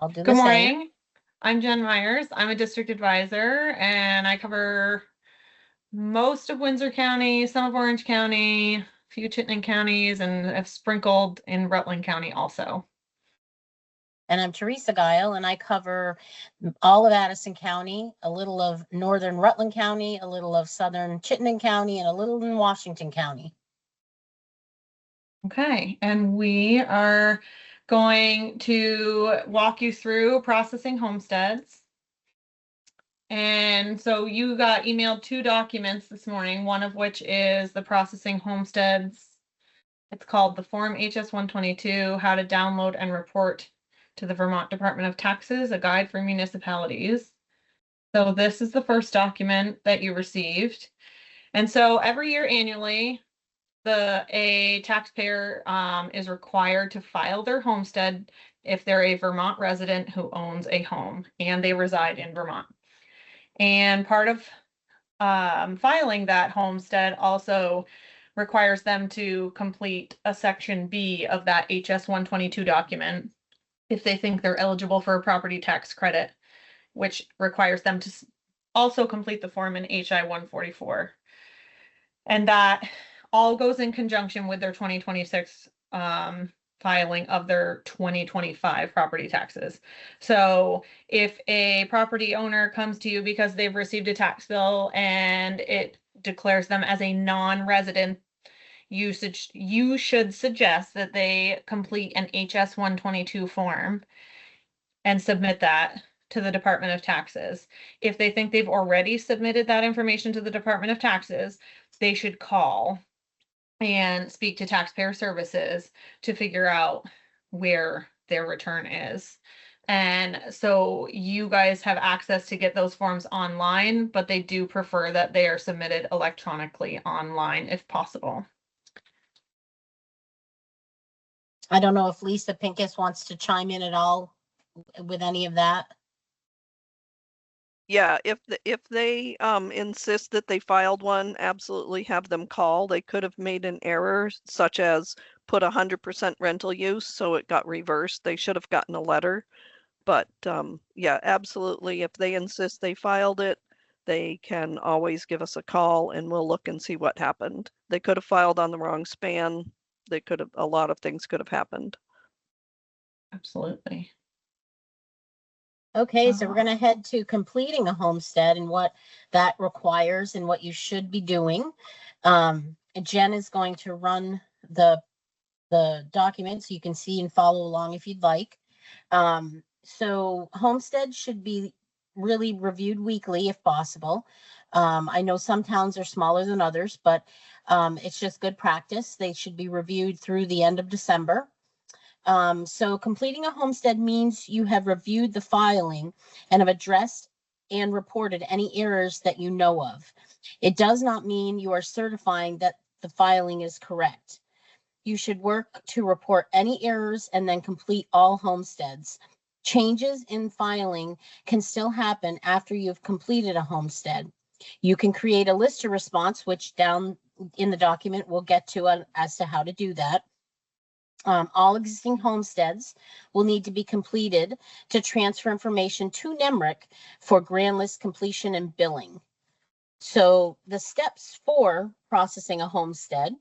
I'll do the Good same. morning. I'm Jen Myers. I'm a district advisor and I cover most of Windsor County, some of Orange County, a few Chittenden counties, and have sprinkled in Rutland County also. And I'm Teresa Guile, and I cover all of Addison County, a little of northern Rutland County, a little of southern Chittenden County, and a little in Washington County. Okay, and we are going to walk you through processing homesteads. And so you got emailed 2 documents this morning, one of which is the processing homesteads. It's called the Form HS-122, How to Download and Report to the Vermont Department of Taxes, a guide for municipalities. So this is the first document that you received. And so every year annually, a taxpayer is required to file their homestead if they're a Vermont resident who owns a home and they reside in Vermont. And part of filing that homestead also requires them to complete a section B of that HS-122 document if they think they're eligible for a property tax credit, which requires them to also complete the form in HI-144. And that all goes in conjunction with their 2026 filing of their 2025 property taxes. So if a property owner comes to you because they've received a tax bill and it declares them as a non-resident, you should suggest that they complete an HS-122 form and submit that to the Department of Taxes. If they think they've already submitted that information to the Department of Taxes, they should call and speak to Taxpayer Services to figure out where their return is. And so you guys have access to get those forms online, but they do prefer that they are submitted electronically online if possible. I don't know if Lisa Pincus wants to chime in at all with any of that. Yeah, if they insist that they filed one, absolutely have them call. They could have made an error, such as put 100% rental use, so it got reversed. They should have gotten a letter. But yeah, absolutely. If they insist they filed it, they can always give us a call and we'll look and see what happened. They could have filed on the wrong span. They could have, a lot of things could have happened. Absolutely. Okay, so we're going to head to completing a homestead and what that requires and what you should be doing. Jen is going to run the document so you can see and follow along if you'd like. So homestead should be really reviewed weekly if possible. I know some towns are smaller than others, but it's just good practice. They should be reviewed through the end of December. So completing a homestead means you have reviewed the filing and have addressed and reported any errors that you know of. It does not mean you are certifying that the filing is correct. You should work to report any errors and then complete all homesteads. Changes in filing can still happen after you've completed a homestead. You can create a lister response, which down in the document we'll get to as to how to do that. All existing homesteads will need to be completed to transfer information to NEMRIC for grand list completion and billing. So the steps for processing a homestead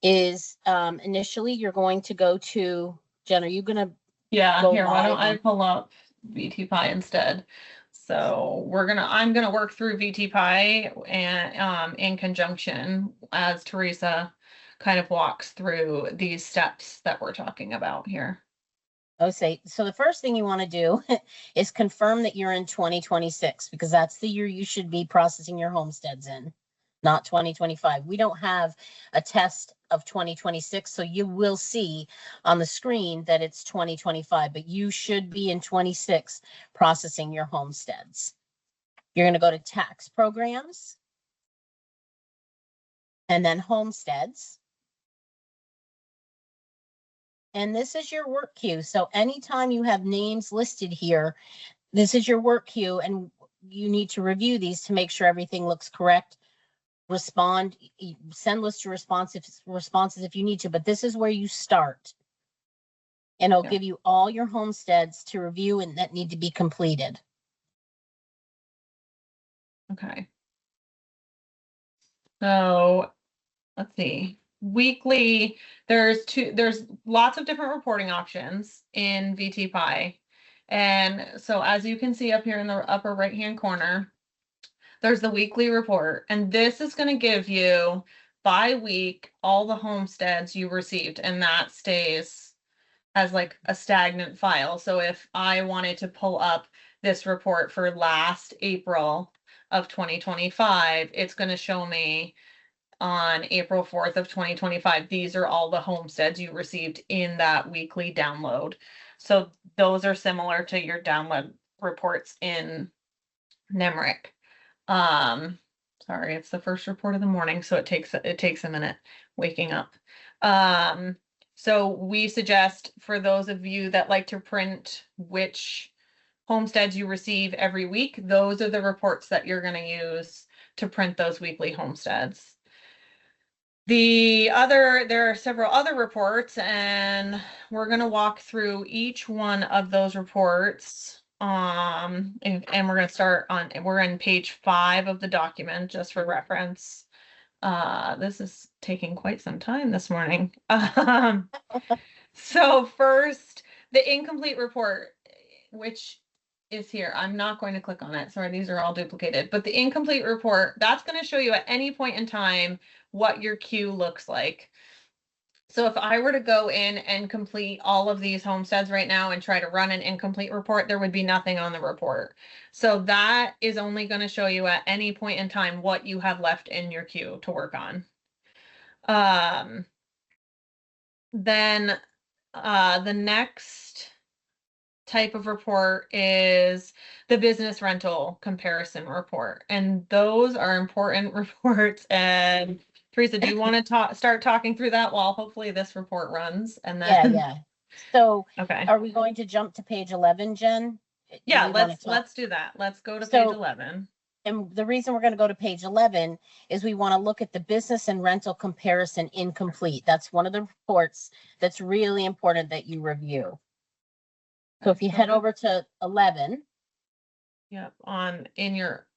is initially you're going to go to, Jen, are you going to? Yeah, here, why don't I pull up VTPIE instead? So I'm gonna work through VTPIE and in conjunction as Teresa kind of walks through these steps that we're talking about here. Okay, so the first thing you want to do is confirm that you're in 2026 because that's the year you should be processing your homesteads in, not 2025. We don't have a test of 2026, so you will see on the screen that it's 2025, but you should be in 26 processing your homesteads. You're going to go to tax programs and then homesteads. And this is your work queue. So anytime you have names listed here, this is your work queue and you need to review these to make sure everything looks correct. Respond, send lister responses if you need to, but this is where you start. and it'll Yeah. give you all your homesteads to review and that need to be completed. Okay. So let's see. Weekly, there's lots of different reporting options in VTPIE. And so as you can see up here in the upper right-hand corner, there's the weekly report. And this is going to give you by week all the homesteads you received. And that stays as like a stagnant file. So if I wanted to pull up this report for last April of 2025, it's going to show me on April 4th of 2025. These are all the homesteads you received in that weekly download. So those are similar to your download reports in NEMRIC. Sorry, it's the first report of the morning, so it takes a minute waking up. So we suggest for those of you that like to print which homesteads you receive every week, those are the reports that you're going to use to print those weekly homesteads. There are several other reports, and we're going to walk through each one of those reports. And we're going to start on, we're on page 5 of the document just for reference. This is taking quite some time this morning. So first, the incomplete report, which is here. I'm not going to click on it. Sorry, these are all duplicated. But the incomplete report, that's going to show you at any point in time what your queue looks like. So if I were to go in and complete all of these homesteads right now and try to run an incomplete report, there would be nothing on the report. So that is only going to show you at any point in time what you have left in your queue to work on. Then the next type of report is the business rental comparison report. And those are important reports. And Teresa, do you want to start talking through that while hopefully this report runs? And then Yeah. So okay. are we going to jump to page 11, Jen? Yeah, let's do that. Let's go to page 11. And the reason we're going to go to page 11 is we want to look at the business and rental comparison incomplete. That's one of the reports that's really important that you review. So if you head over to 11. Yep, in your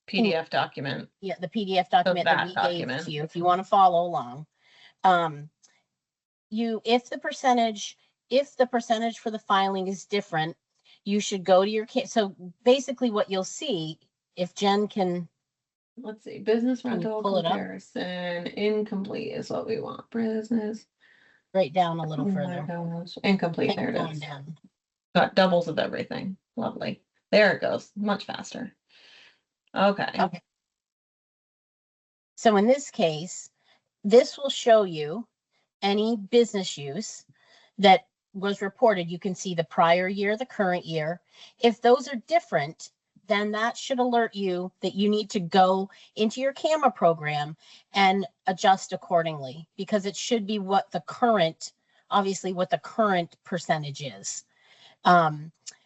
PDF document. Yeah, the PDF document that we gave to you, if you want to follow along. If the percentage for the filing is different, you should go to your case. So basically what you'll see, if Jen can. Let's see, business rental comparison incomplete is what we want. Business. Right down a little further. Incomplete, there it is. Got doubles of everything. Lovely. There it goes. Much faster. Okay. So in this case, this will show you any business use that was reported. You can see the prior year, the current year. If those are different, then that should alert you that you need to go into your camera program and adjust accordingly, because it should be what the current percentage is.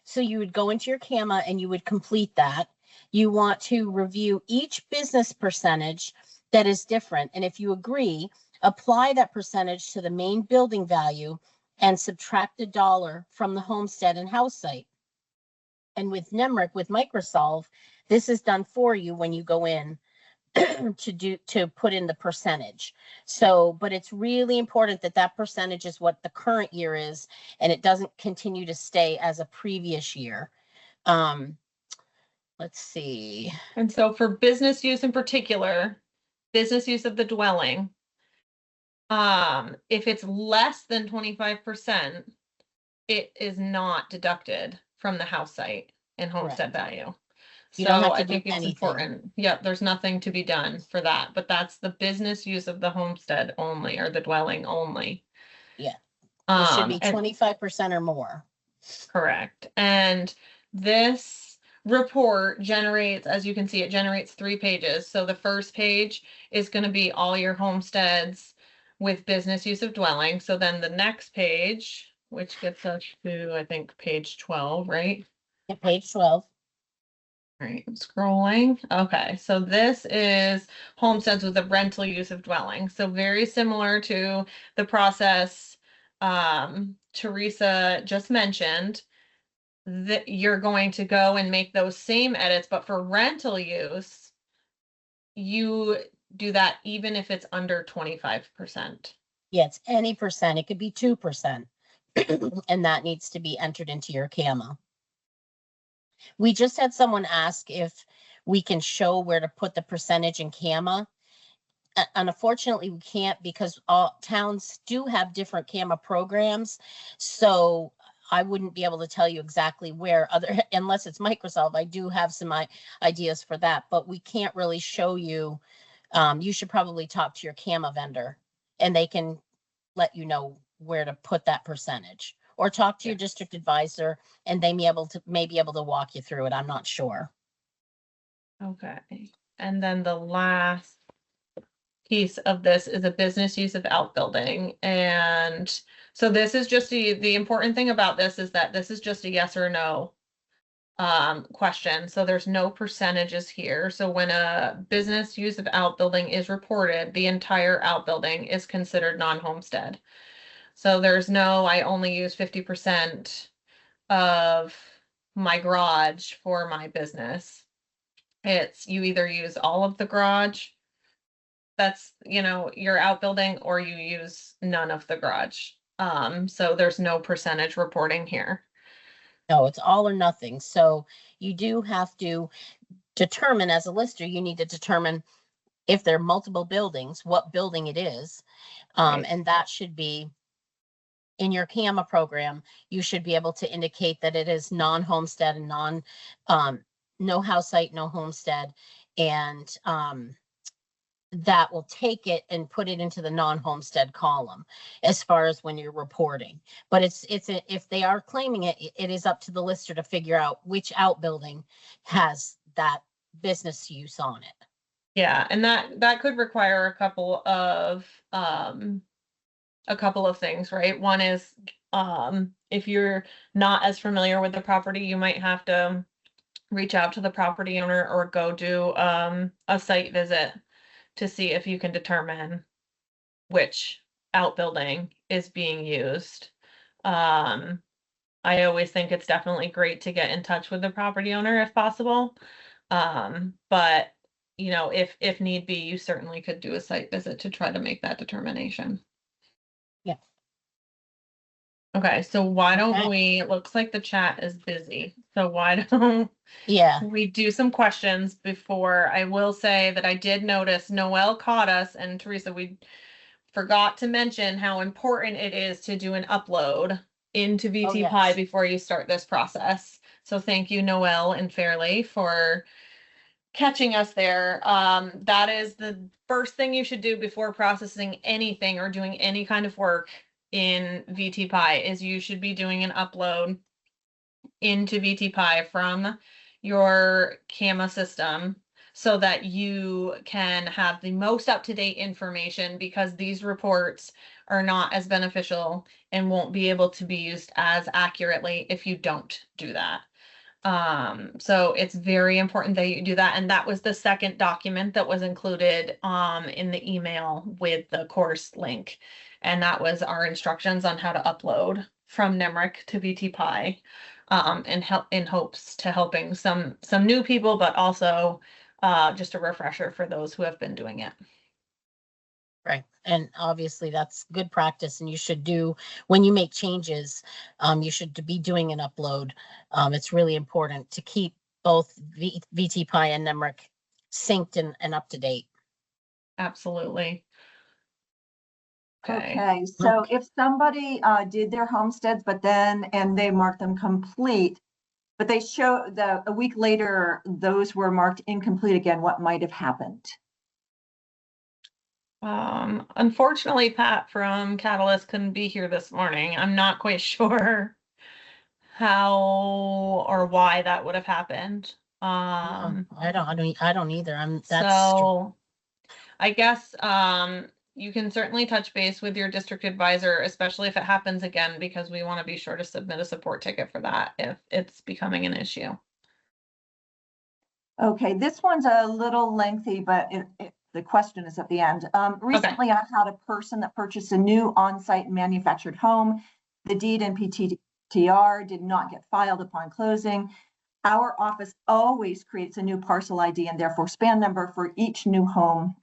So you would go into your CAMA and you would complete that. You want to review each business percentage that is different. And if you agree, apply that percentage to the main building value and subtract $1 from the homestead and house site. And with NEMRIC, with Microsolve, this is done for you when you go in to put in the percentage. So, but it's really important that that percentage is what the current year is, and it doesn't continue to stay as a previous year. Let's see. And so for business use in particular, business use of the dwelling, if it's less than 25%, it is not deducted from the house site and homestead value. You don't have to I do think it's anything. important. Yep, there's nothing to be done for that, but that's the business use of the homestead only, or the dwelling only. Yeah. It should be 25% or more. Correct. And this report generates, as you can see, it generates 3 pages. So the first page is going to be all your homesteads with business use of dwelling. So then the next page, which gets us to, I think, page 12, right? Yeah, page 12. All right, I'm scrolling. Okay, so this is homesteads with a rental use of dwelling. So very similar to the process Teresa just mentioned, that you're going to go and make those same edits, but for rental use, you do that even if it's under 25%. Yeah, it's any percent. It could be 2%. And that needs to be entered into your CAMA. We just had someone ask if we can show where to put the percentage in CAMA. And unfortunately, we can't because all towns do have different CAMA programs. So I wouldn't be able to tell you exactly where other, unless it's Microsoft. I do have some ideas for that, but we can't really show you. You should probably talk to your CAMA vendor and they can let you know where to put that percentage, or talk to your district advisor and they may be able to walk you through it. I'm not sure. Okay. And then the last piece of this is a business use of outbuilding. And so this is just the important thing about this is that this is just a yes or no question. So there's no percentages here. So when a business use of outbuilding is reported, the entire outbuilding is considered non-homestead. So there's no, I only use 50% of my garage for my business. It's you either use all of the garage, that's, you know, your outbuilding, or you use none of the garage. So there's no percentage reporting here. No, it's all or nothing. So you do have to determine, as a lister, you need to determine if there are multiple buildings, what building it is. Right. And that should be in your CAMA program. You should be able to indicate that it is non-homestead and no house site, no homestead. And that will take it and put it into the non-homestead column as far as when you're reporting. But if they are claiming it, it is up to the lister to figure out which outbuilding has that business use on it. Yeah, and that could require a couple of things, right? One is if you're not as familiar with the property, you might have to reach out to the property owner or go do a site visit to see if you can determine which outbuilding is being used. I always think it's definitely great to get in touch with the property owner if possible. But you know, if need be, you certainly could do a site visit to try to make that determination. Yeah. Okay, so why don't Okay. we, it looks like the chat is busy. So why don't we do some questions before? I will say that I did notice Noelle caught us, and Teresa, we forgot to mention how important it is to do an upload into VTPIE yes. before you start this process. So thank you, Noelle and Fairley, for catching us there. That is the first thing you should do before processing anything or doing any kind of work in VTPIE is you should be doing an upload into VTPIE from your CAMA system so that you can have the most up-to-date information, because these reports are not as beneficial and won't be able to be used as accurately if you don't do that. So it's very important that you do that. And that was the second document that was included in the email with the course link. And that was our instructions on how to upload from NEMRIC to VTPIE, and help in hopes to helping some new people, but also just a refresher for those who have been doing it. Right. And obviously that's good practice, and you should do, when you make changes, you should be doing an upload. It's really important to keep both VTPIE and NEMRIC synced and up to date. Absolutely. Okay, so if somebody did their homesteads, but then, and they marked them complete, but they show a week later, those were marked incomplete again, what might have happened? Unfortunately, Pat from Catalyst couldn't be here this morning. I'm not quite sure how or why that would have happened. I don't either. So I guess you can certainly touch base with your district advisor, especially if it happens again, because we want to be sure to submit a support ticket for that if it's becoming an issue. Okay, this one's a little lengthy, but the question is at the end. Recently, I had a person that purchased a new on-site manufactured home. The deed and PTTR did not get filed upon closing. Our office always creates a new parcel ID and therefore SPAN number for each new home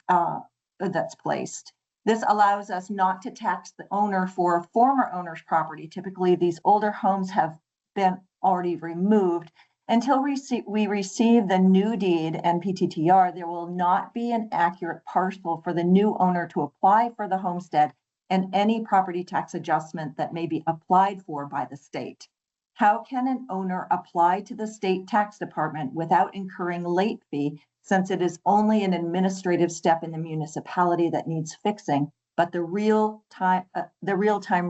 that's placed. This allows us not to tax the owner for a former owner's property. Typically, these older homes have been already removed. Until we receive the new deed and PTTR, there will not be an accurate parcel for the new owner to apply for the homestead and any property tax adjustment that may be applied for by the state. How can an owner apply to the state tax department without incurring late fee, since it is only an administrative step in the municipality that needs fixing, but the real time,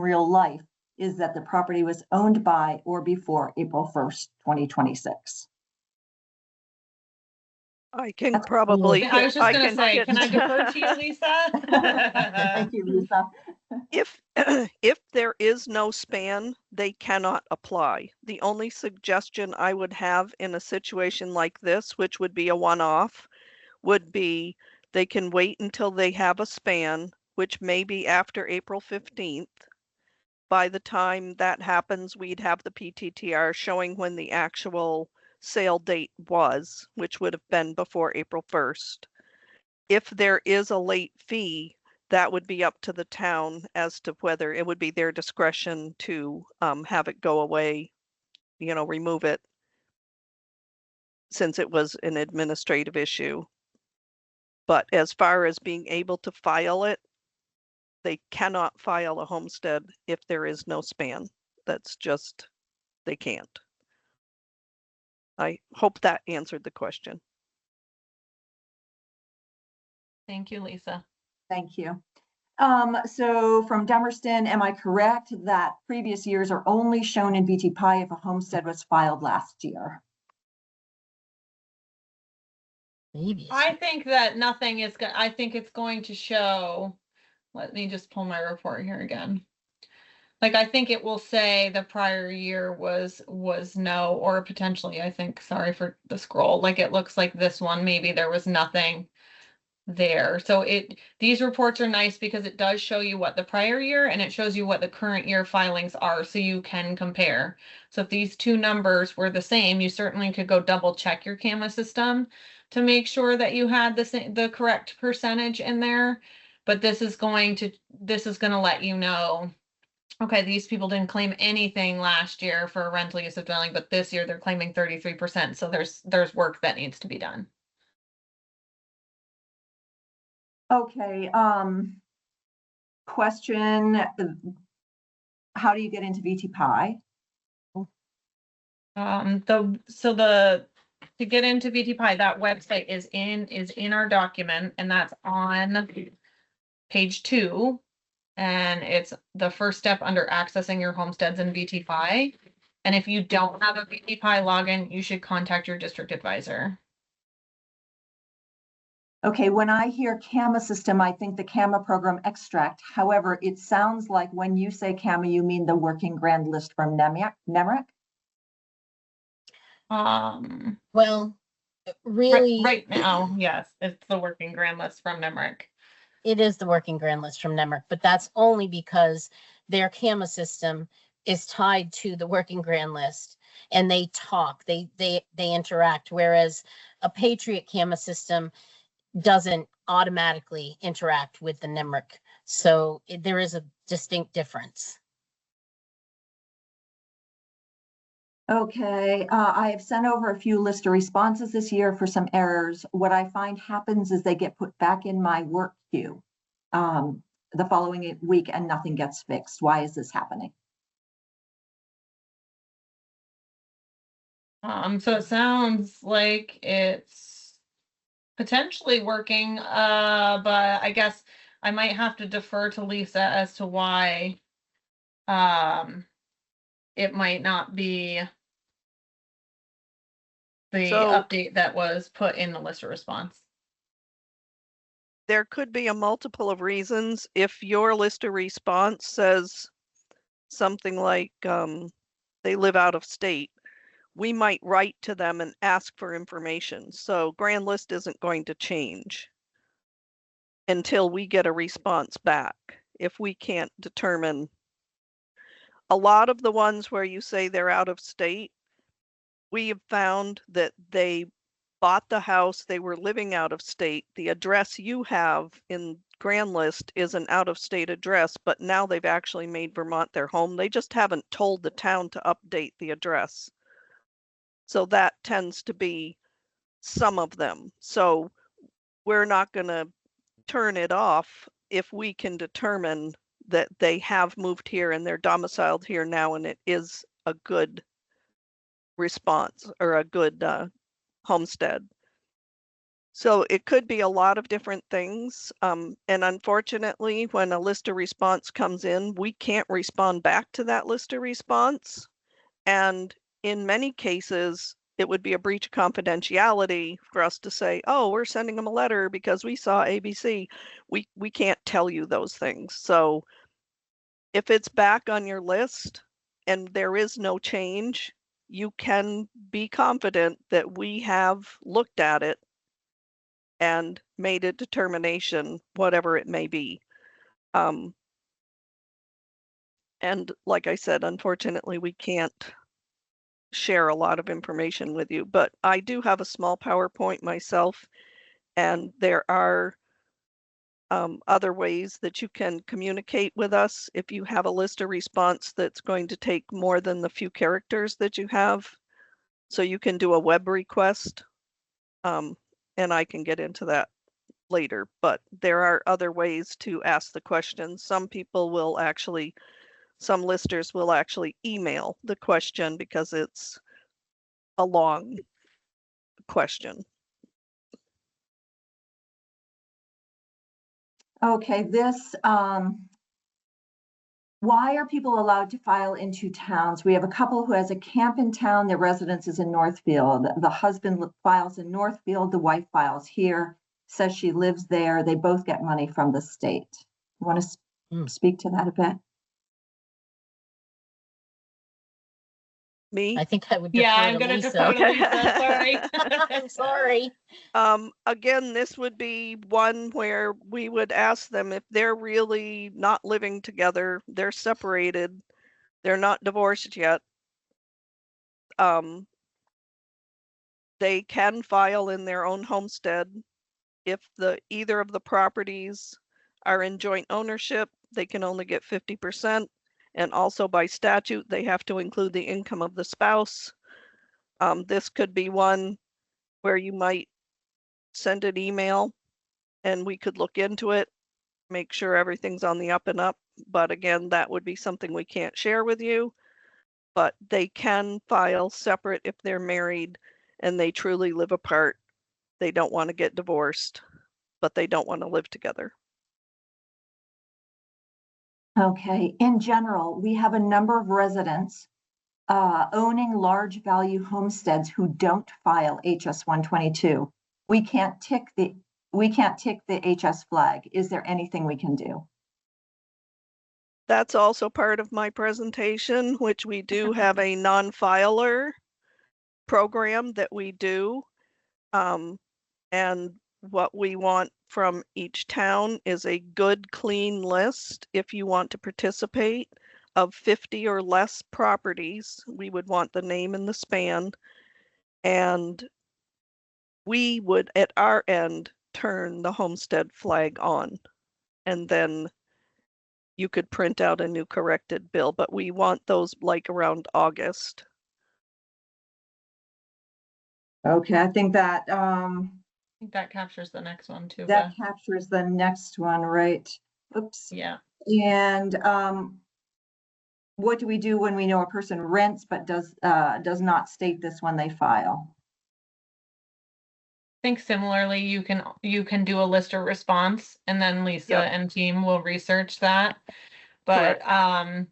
real life is that the property was owned by or before April 1st, 2026. I can probably. I was just I going to say, hit- can I defer to you, Lisa? Thank you, Lisa. If there is no span, they cannot apply. The only suggestion I would have in a situation like this, which would be a one-off, would be they can wait until they have a span, which may be after April 15th. By the time that happens, we'd have the PTTR showing when the actual sale date was, which would have been before April 1st. If there is a late fee, that would be up to the town as to whether it would be their discretion to have it go away, remove it, since it was an administrative issue. But as far as being able to file it, they cannot file a homestead if there is no span. That's just, they can't. I hope that answered the question. Thank you, Lisa. Thank you. So from Dummerston, am I correct that previous years are only shown in VTPIE if a homestead was filed last year? Maybe. I think that nothing is going, I think it's going to show, let me just pull my report here again. Like, I think it will say the prior year was no, or potentially, I think, sorry for the scroll, like it looks like this one, maybe there was nothing there. So these reports are nice because it does show you what the prior year and it shows you what the current year filings are, so you can compare. So if these two numbers were the same, you certainly could go double check your CAMA system to make sure that you had the correct percentage in there. But this is going to let you know, okay, these people didn't claim anything last year for a rental use of dwelling, but this year they're claiming 33%. So there's work that needs to be done. Okay, question, how do you get into VTPIE? To get into VTPIE, that website is in our document, and that's on page 2, and it's the first step under accessing your homesteads in VTPIE. And if you don't have a VTPIE login, you should contact your district advisor. Okay, when I hear CAMA system, I think the CAMA program extract. However, it sounds like when you say CAMA, you mean the working grand list from NEMRIC? Well, really, right now, yes, it's the working grand list from NEMRIC. it is the working grand list from NEMRIC, but that's only because their CAMA system is tied to the working grand list, and they talk, they interact, whereas a Patriot CAMA system doesn't automatically interact with the NEMRIC. So there is a distinct difference. Okay, I have sent over a few list of responses this year for some errors. What I find happens is they get put back in my work queue the following week and nothing gets fixed. Why is this happening? So it sounds like it's potentially working, but I guess I might have to defer to Lisa as to why it might not be the update that was put in the list of response. There could be a multiple of reasons. If your list of response says something like they live out of state, we might write to them and ask for information. So grand list isn't going to change. until we get a response back. If we can't determine, a lot of the ones where you say they're out of state, we have found that they bought the house, they were living out of state. The address you have in Grand List is an out of state address, but now they've actually made Vermont their home. They just haven't told the town to update the address. So that tends to be some of them. So we're not going to turn it off if we can determine that they have moved here and they're domiciled here now, and it is a good response or a good homestead. So it could be a lot of different things. And unfortunately, when a list of response comes in, we can't respond back to that list of response. And in many cases, it would be a breach of confidentiality for us to say, oh, we're sending them a letter because we saw ABC. We can't tell you those things. So if it's back on your list and there is no change, you can be confident that we have looked at it and made a determination, whatever it may be. And like I said, unfortunately, we can't share a lot of information with you, but I do have a small PowerPoint myself, and there are other ways that you can communicate with us. If you have a list of response that's going to take more than the few characters that you have, so you can do a web request, and I can get into that later, but there are other ways to ask the questions. Some listers will actually email the question because it's a long question. Okay, this, why are people allowed to file in two towns? We have a couple who has a camp in town, their residence is in Northfield. The husband files in Northfield, the wife files here, says she lives there. They both get money from the state. You want to speak to that a bit? Me? I think I would Yeah, defer I'm to gonna Lisa. defer to Lisa, sorry. I'm sorry. Again, this would be one where we would ask them if they're really not living together, they're separated, they're not divorced yet. They can file in their own homestead. If either of the properties are in joint ownership, they can only get 50%. And also by statute, they have to include the income of the spouse. This could be one where you might send an email and we could look into it, make sure everything's on the up and up. But again, that would be something we can't share with you. But they can file separate if they're married and they truly live apart. They don't want to get divorced, but they don't want to live together. Okay, in general, we have a number of residents owning large value homesteads who don't file HS 122. We can't tick the HS flag. Is there anything we can do? That's also part of my presentation, which we do have a non-filer program that we do. And what we want from each town is a good, clean list. If you want to participate, of 50 or less properties, we would want the name and the span. And we would, at our end, turn the homestead flag on. And then you could print out a new corrected bill, but we want those like around August. Okay, I think that That captures the next one too. that captures the next one, right? Oops. Yeah. And what do we do when we know a person rents but does not state this when they file? I think similarly, you can do a list or response, and then Lisa Yep. and team will research that. But Correct.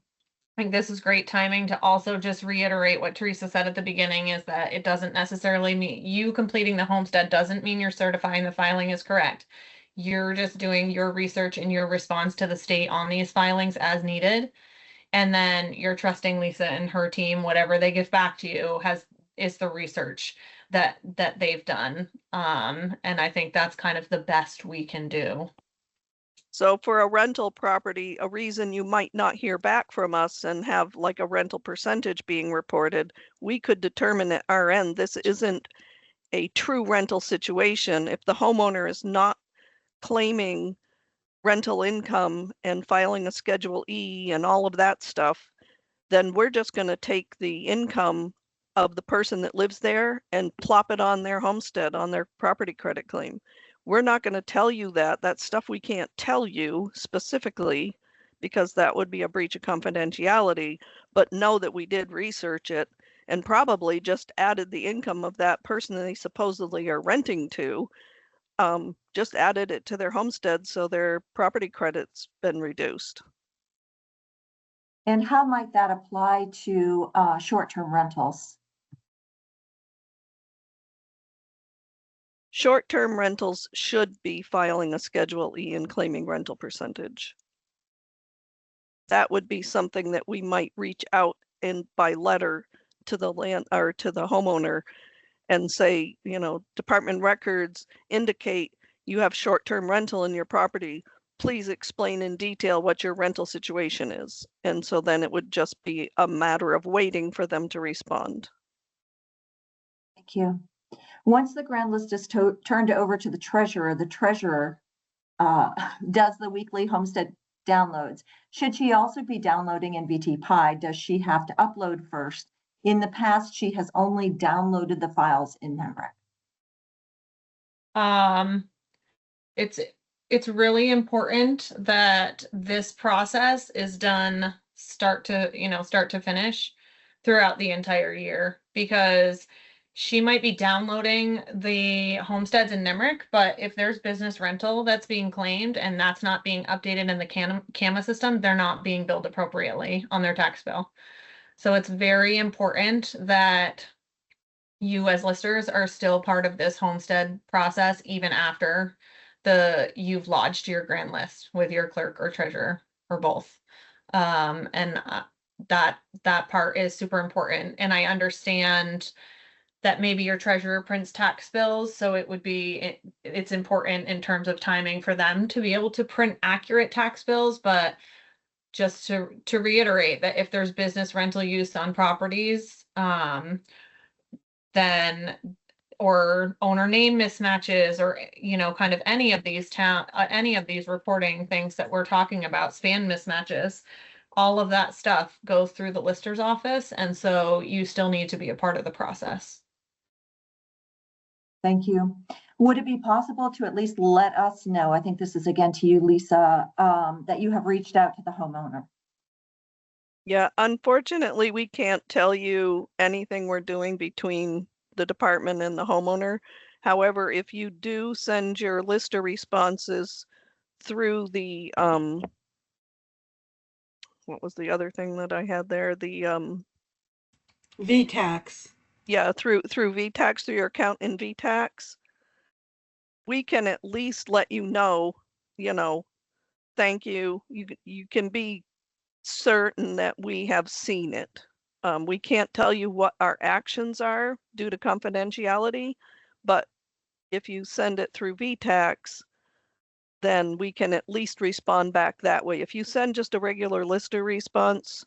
I think this is great timing to also just reiterate what Teresa said at the beginning, is that it doesn't necessarily mean you completing the homestead doesn't mean you're certifying the filing is correct. You're just doing your research and your response to the state on these filings as needed. And then you're trusting Lisa and her team, whatever they give back to you is the research that they've done. And I think that's kind of the best we can do. So for a rental property, a reason you might not hear back from us and have like a rental percentage being reported, we could determine at our end, this isn't a true rental situation. If the homeowner is not claiming rental income and filing a Schedule E and all of that stuff, then we're just going to take the income of the person that lives there and plop it on their homestead, on their property credit claim. We're not going to tell you that. That's stuff we can't tell you specifically because that would be a breach of confidentiality, but know that we did research it and probably just added the income of that person that they supposedly are renting to, just added it to their homestead so their property credit's been reduced. And how might that apply to short-term rentals? Short-term rentals should be filing a Schedule E and claiming rental percentage. That would be something that we might reach out and by letter to the land or to the homeowner and say, you know, department records indicate you have short-term rental in your property. Please explain in detail what your rental situation is. And so then it would just be a matter of waiting for them to respond. Thank you. Once the grand list is turned over to the treasurer does the weekly homestead downloads. Should she also be downloading in VTPIE? Does she have to upload first? In the past, she has only downloaded the files in NEMRIC. It's really important that this process is done start to finish throughout the entire year, because she might be downloading the homesteads in NEMRIC, but if there's business rental that's being claimed and that's not being updated in the CAMA system, they're not being billed appropriately on their tax bill. So it's very important that you as listers are still part of this homestead process, even after you've lodged your grand list with your clerk or treasurer or both. That part is super important. And I understand that maybe your treasurer prints tax bills, so it's important in terms of timing for them to be able to print accurate tax bills. But just to reiterate that if there's business rental use on properties, then or owner name mismatches, or kind of any of these reporting things that we're talking about, span mismatches, all of that stuff goes through the lister's office, and so you still need to be a part of the process. Thank you. Would it be possible to at least let us know, I think this is again to you, Lisa, that you have reached out to the homeowner? Yeah, unfortunately, we can't tell you anything we're doing between the department and the homeowner. However, if you do send your lister responses through the, what was the other thing that I had there? The VTax. Yeah, through VTax, through your account in VTax, we can at least let you know, thank you. You can be certain that we have seen it. We can't tell you what our actions are due to confidentiality, but if you send it through VTax, then we can at least respond back that way. If you send just a regular lister response,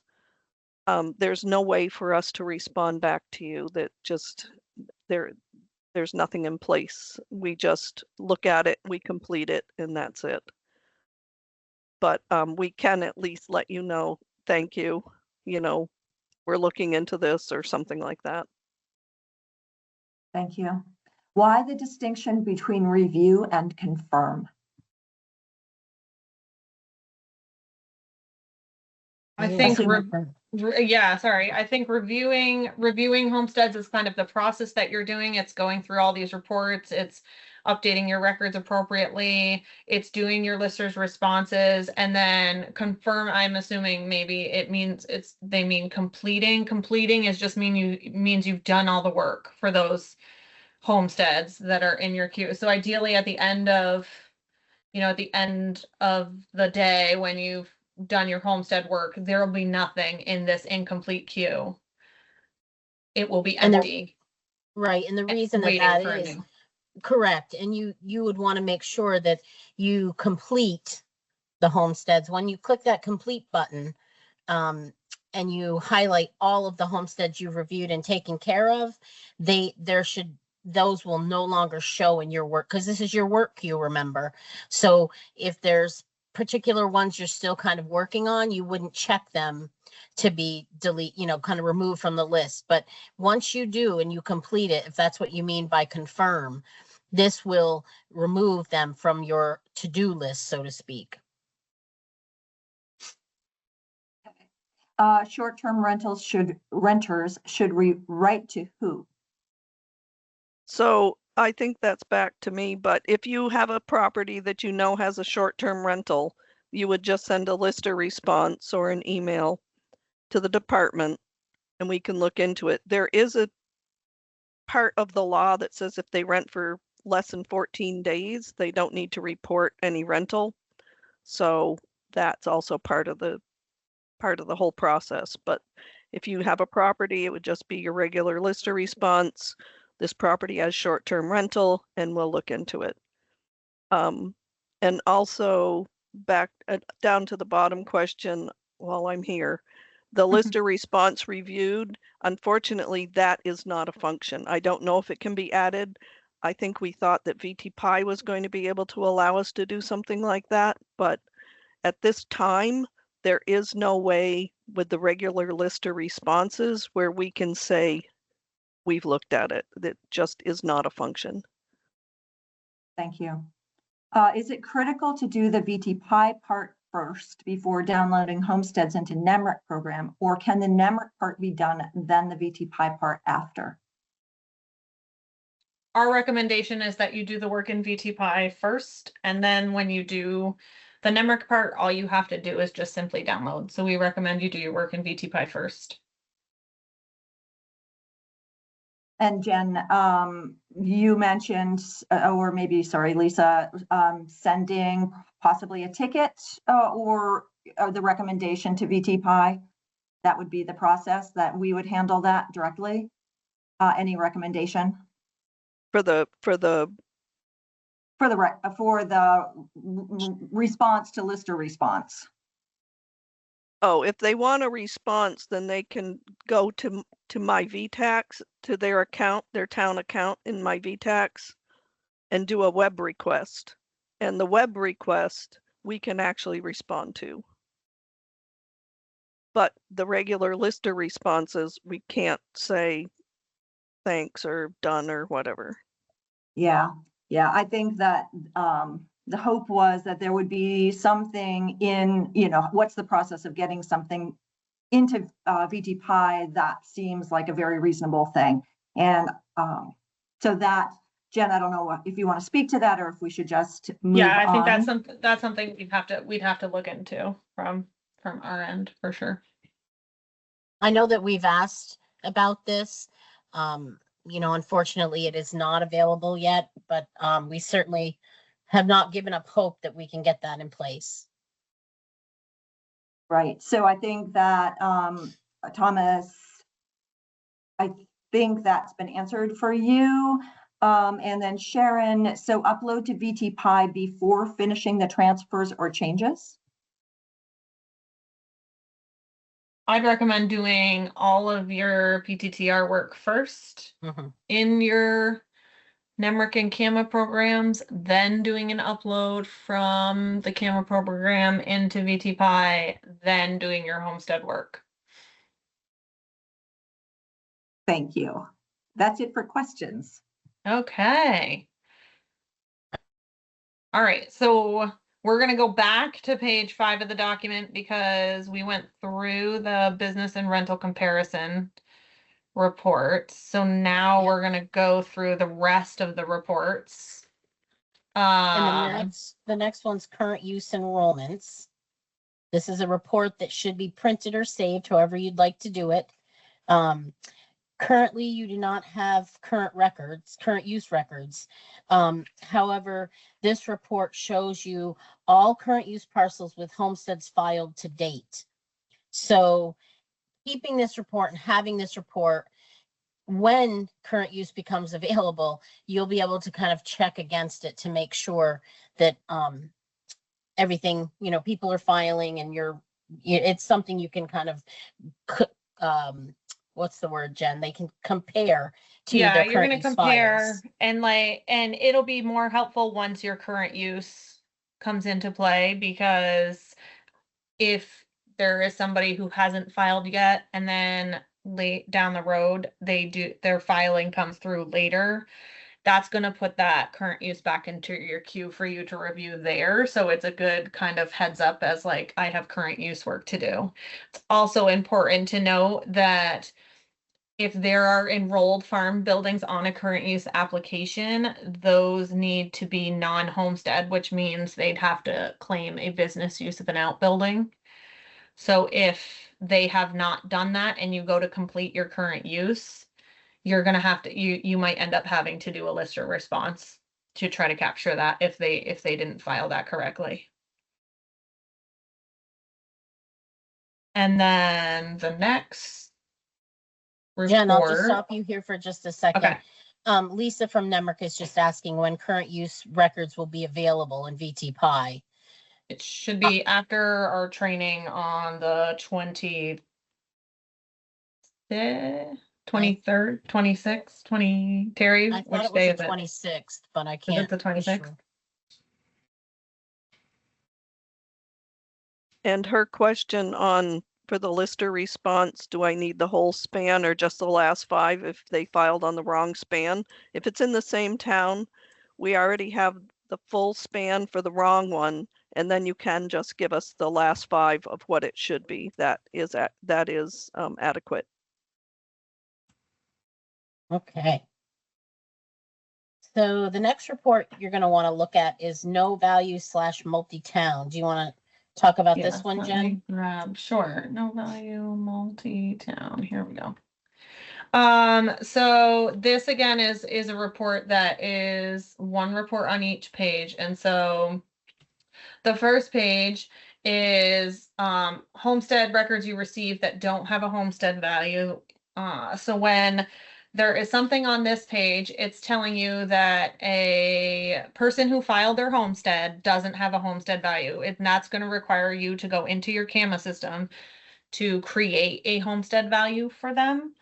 there's no way for us to respond back to you. That just there's nothing in place. We just look at it, we complete it, and that's it. But we can at least let you know, thank you, we're looking into this or something like that. Thank you. Why the distinction between review and confirm? I think I think reviewing homesteads is kind of the process that you're doing. It's going through all these reports, it's updating your records appropriately, it's doing your listers responses, and then confirm, I'm assuming maybe they mean completing. Completing means you've done all the work for those homesteads that are in your queue. So ideally at the end of the day, when you've done your homestead work, there will be nothing in this incomplete queue. It will be empty. Right, and the reason that is correct, and you would want to make sure that you complete the homesteads. When you click that complete button, and you highlight all of the homesteads you've reviewed and taken care of, those will no longer show in your work, because this is your work queue, remember. So if there's particular ones you're still kind of working on, you wouldn't check them to be kind of removed from the list. But once you do and you complete it, if that's what you mean by confirm, this will remove them from your to-do list, so to speak. Short-term renters should write to who? So I think that's back to me, but if you have a property that you know has a short-term rental, you would just send a lister response or an email to the department and we can look into it. There is a part of the law that says if they rent for less than 14 days, they don't need to report any rental. So that's also part of the whole process. But if you have a property, it would just be your regular lister response. This property has short-term rental, and we'll look into it. And also back down to the bottom question while I'm here, the lister response reviewed, unfortunately, that is not a function. I don't know if it can be added. I think we thought that VTPIE was going to be able to allow us to do something like that, but at this time, there is no way with the regular lister responses where we can say we've looked at it. That just is not a function. Thank you. Is it critical to do the VTPIE part first before downloading homesteads into NEMRIC program, or can the NEMRIC part be done, then the VTPIE part after? Our recommendation is that you do the work in VTPIE first, and then when you do the NEMRIC part, all you have to do is just simply download. So we recommend you do your work in VTPIE first. And Jen, you mentioned, or maybe, sorry, Lisa, sending possibly a ticket or the recommendation to VTPIE. That would be the process that we would handle that directly. Any recommendation? For the response to lister response. Oh, if they want a response, then they can go to my VTax, to their account, their town account in my VTax, and do a web request. And the web request we can actually respond to. But the regular lister responses, we can't say thanks or done or whatever. Yeah, I think that the hope was that there would be something in, what's the process of getting something into VTPIE that seems like a very reasonable thing. And so that, Jen, I don't know if you want to speak to that or if we should just move on. I think that's something we'd have to look into from our end for sure. I know that we've asked about this. Unfortunately, it is not available yet, but we certainly have not given up hope that we can get that in place. Right. So I think that, Thomas, I think that's been answered for you. And then Sharon, so upload to VTPIE before finishing the transfers or changes? I'd recommend doing all of your PTTR work first in your NEMRIC and CAMA programs, then doing an upload from the CAMA program into VTPIE, then doing your homestead work. Thank you. That's it for questions. Okay. All right, so we're going to go back to page 5 of the document because we went through the business and rental comparison report. So now we're going to go through the rest of the reports. And the next one's current use enrollments. This is a report that should be printed or saved, however you'd like to do it. Currently, you do not have current use records. However, this report shows you all current use parcels with homesteads filed to date. So keeping this report and having this report, when current use becomes available, you'll be able to kind of check against it to make sure that everything, people are filing and it's something you can kind of, what's the word, Jen? They can compare to Yeah, their you're current gonna use compare files. and it'll be more helpful once your current use comes into play, because if there is somebody who hasn't filed yet and then late down the road their filing comes through later, that's going to put that current use back into your queue for you to review there. So it's a good kind of heads up as like, I have current use work to do. It's also important to note that if there are enrolled farm buildings on a current use application, those need to be non-homestead, which means they'd have to claim a business use of an outbuilding. So if they have not done that and you go to complete your current use, you're gonna have to, you might end up having to do a lister response to try to capture that if they didn't file that correctly. And then the next Jen, I'll just report, stop you here for just a second. okay, Lisa from Nemrick is just asking when current use records will be available in VTPIE. it should be after our training on the 23rd, 26th, 20, Terry, I thought which it was day the is it? 26th, but I Is can't it the be 26th? sure. And her question on, for the lister response, do I need the whole span or just the last 5 if they filed on the wrong span? If it's in the same town, we already have the full span for the wrong one, and then you can just give us the last 5 of what it should be. That is adequate. Okay. So the next report you're going to want to look at is no value / multi-town. Do you want to talk about Yeah, this one, let Jen? me grab, sure, no value multi-town, here we go. So this again is a report that is one report on each page. And so the first page is homestead records you received that don't have a homestead value. So when there is something on this page, it's telling you that a person who filed their homestead doesn't have a homestead value. And that's going to require you to go into your CAMA system to create a homestead value for them.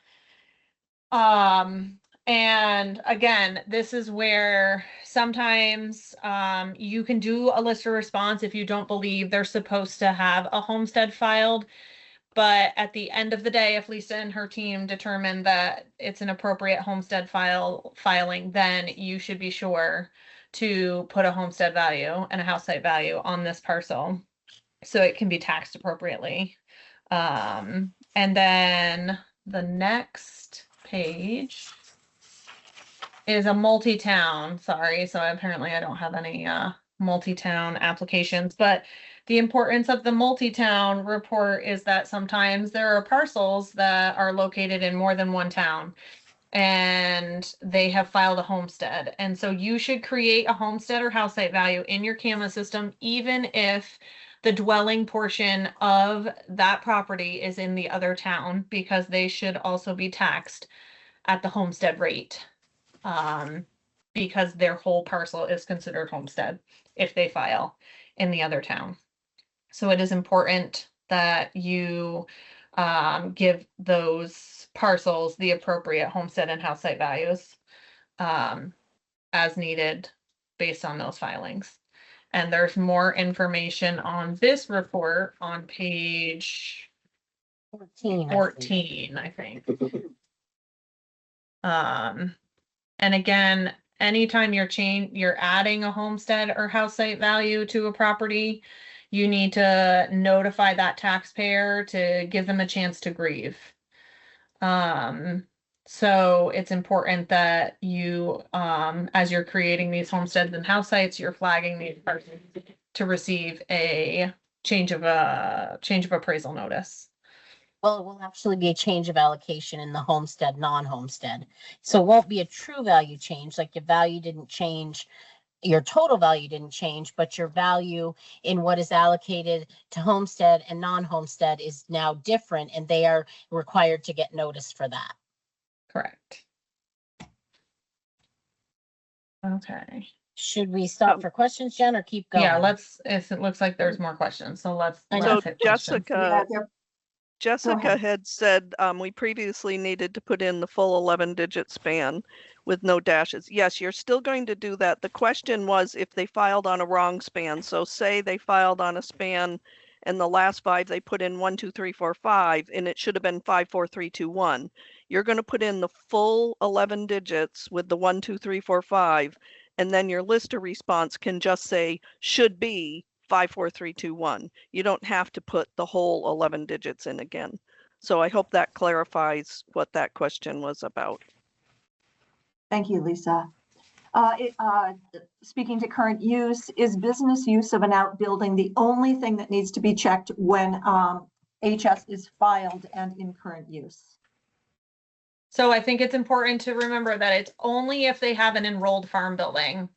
And again, this is where sometimes you can do a lister response if you don't believe they're supposed to have a homestead filed. But at the end of the day, if Lisa and her team determine that it's an appropriate homestead filing, then you should be sure to put a homestead value and a house site value on this parcel so it can be taxed appropriately. And then the next page is a multi-town, sorry, so apparently I don't have any multi-town applications, but the importance of the multi-town report is that sometimes there are parcels that are located in more than one town and they have filed a homestead. And so you should create a homestead or house site value in your CAMA system, even if the dwelling portion of that property is in the other town, because they should also be taxed at the homestead rate. Because their whole parcel is considered homestead if they file in the other town. So it is important that you give those parcels the appropriate homestead and house site values as needed based on those filings. And there's more information on this report on page 14, I think. And again, anytime you're adding a homestead or house site value to a property, you need to notify that taxpayer to give them a chance to grieve. So it's important that you, as you're creating these homesteads and house sites, you're flagging these parcels to receive a change of appraisal notice. Well, it will actually be a change of allocation in the homestead, non-homestead. So it won't be a true value change, like your value didn't change, your total value didn't change, but your value in what is allocated to homestead and non-homestead is now different, and they are required to get notice for that. Correct. Okay. Should we stop Um, for questions, Jen, or keep going? Yeah, it looks like there's more questions, so let's I know. So hit questions. Jessica, Yeah, Jessica ahead. had said, we previously needed to put in the full 11-digit span with no dashes. Yes, you're still going to do that. The question was if they filed on a wrong span. So say they filed on a span and the last 5 they put in 1, 2, 3, 4, 5, and it should have been 5, 4, 3, 2, 1. You're going to put in the full 11 digits with the 1, 2, 3, 4, 5, and then your lister response can just say should be 5, 4, 3, 2, 1. You don't have to put the whole 11 digits in again. So I hope that clarifies what that question was about. Thank you, Lisa. Speaking to current use, is business use of an outbuilding the only thing that needs to be checked when HS is filed and in current use? So I think it's important to remember that it's only if they have an enrolled farm building,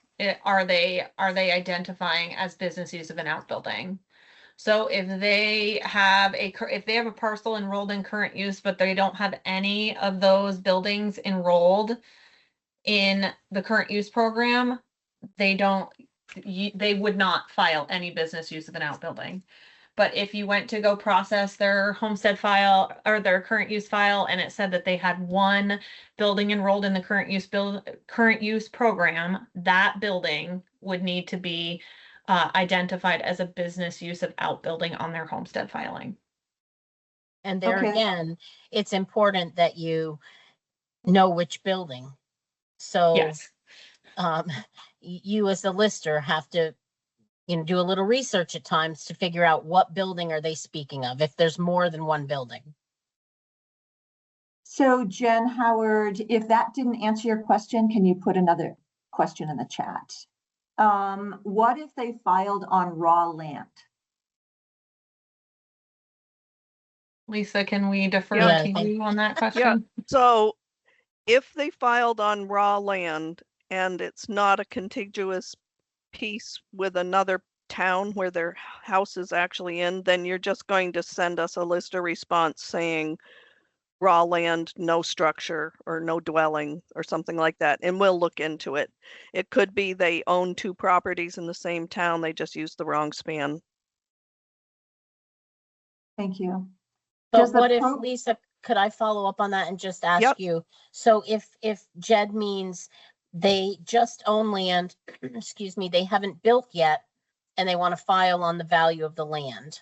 are they identifying as business use of an outbuilding. So if they have a parcel enrolled in current use, but they don't have any of those buildings enrolled in the current use program, they would not file any business use of an outbuilding. But if you went to go process their homestead file or their current use file and it said that they had one building enrolled in the current use program, that building would need to be identified as a business use of outbuilding on their homestead filing. And there Okay. again, it's important that you know which building. So Yes. You as the lister have to, do a little research at times to figure out what building are they speaking of, if there's more than one building. So Jen, Howard, if that didn't answer your question, can you put another question in the chat? What if they filed on raw land? Lisa, can we defer Yeah, to you on that question? Yeah. So if they filed on raw land and it's not a contiguous piece with another town where their house is actually in, then you're just going to send us a lister response saying raw land, no structure or no dwelling or something like that, and we'll look into it. It could be they own 2 properties in the same town, they just used the wrong span. Thank you. But what if, Lisa, could I follow up on that and just ask you? So if Jed means they just own land, excuse me, they haven't built yet, and they want to file on the value of the land.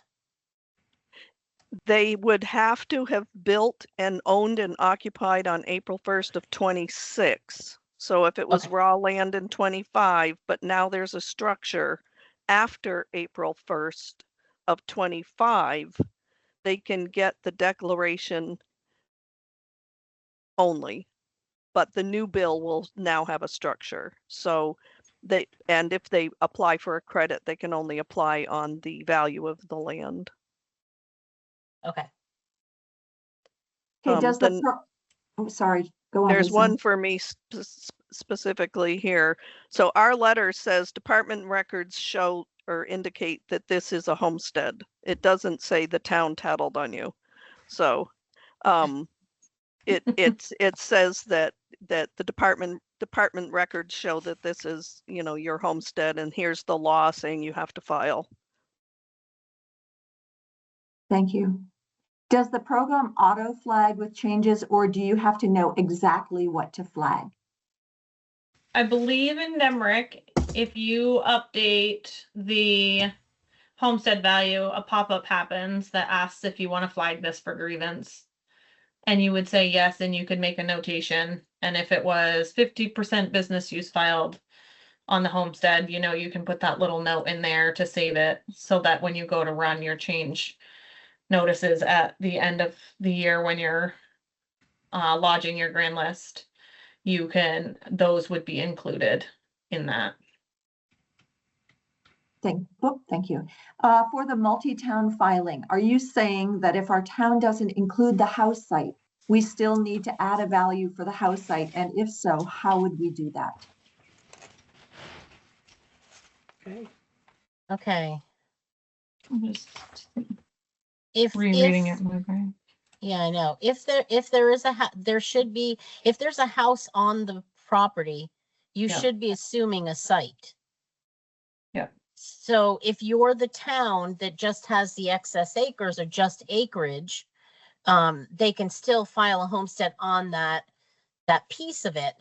They would have to have built and owned and occupied on April 1st of 26. So if it was raw land in 25, but now there's a structure after April 1st of 25, they can get the declaration only, but the new bill will now have a structure. So and if they apply for a credit, they can only apply on the value of the land. Okay. Okay, does sorry, go on. There's Lisa. one for me specifically here. So our letter says department records show or indicate that this is a homestead. It doesn't say the town tattled on you. So it says that the department records show that this is, your homestead, and here's the law saying you have to file. Thank you. Does the program auto flag with changes, or do you have to know exactly what to flag? I believe in NEMRIC, if you update the homestead value, a pop-up happens that asks if you want to flag this for grievance. And you would say yes, and you could make a notation. And if it was 50% business use filed on the homestead, you can put that little note in there to save it so that when you go to run your change notices at the end of the year when you're lodging your grand list, those would be included in that. Thank you. For the multi-town filing, are you saying that if our town doesn't include the house site, we still need to add a value for the house site? And if so, how would we do that? Okay. I'm just If rereading it in my brain. Yeah, I know. If there's a house on the property, you Yeah. should be assuming a site. Yeah. So if you're the town that just has the excess acres or just acreage, they can still file a homestead on that piece of it.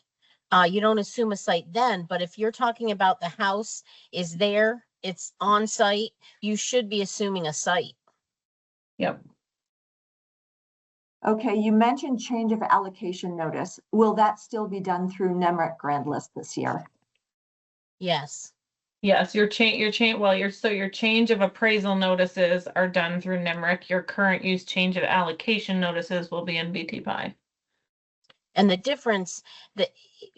You don't assume a site then, but if you're talking about the house is there, it's on site, you should be assuming a site. Yep. Okay, you mentioned change of allocation notice. Will that still be done through NEMRIC Grand List this year? Yes. Yes, your change of appraisal notices are done through NEMRIC. Your current use change of allocation notices will be in VTPIE. And the difference that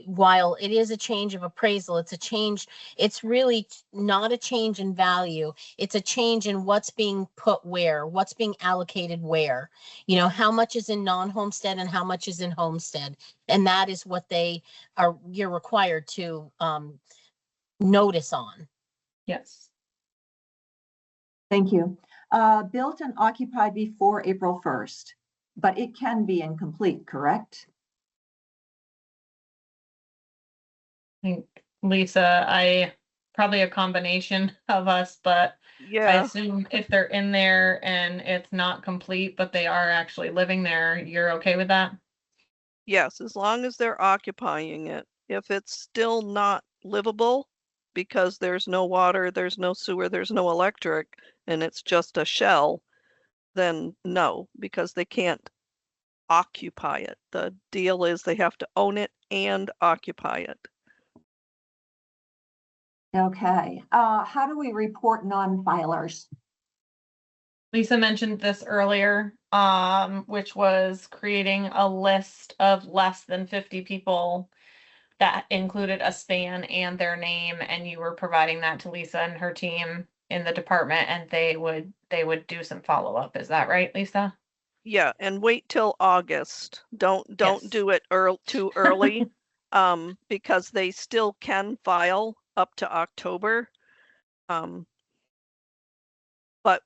while it is a change of appraisal, it's really not a change in value. It's a change in what's being put where, what's being allocated where, how much is in non-homestead and how much is in homestead. And that is what you're required to notice on. Yes. Thank you. Built and occupied before April 1st, but it can be incomplete, correct? I think, Lisa, probably a combination of us, but I Yeah, assume if they're in there and it's not complete, but they are actually living there, you're okay with that? yes, as long as they're occupying it. If it's still not livable because there's no water, there's no sewer, there's no electric, and it's just a shell, then no, because they can't occupy it. The deal is they have to own it and occupy it. Okay. How do we report non-filers? Lisa mentioned this earlier, which was creating a list of less than 50 people that included a span and their name, and you were providing that to Lisa and her team in the department, and they would do some follow-up. Is that right, Lisa? Yeah, and wait till August. Don't Yes. do it too early, because they still can file up to October. But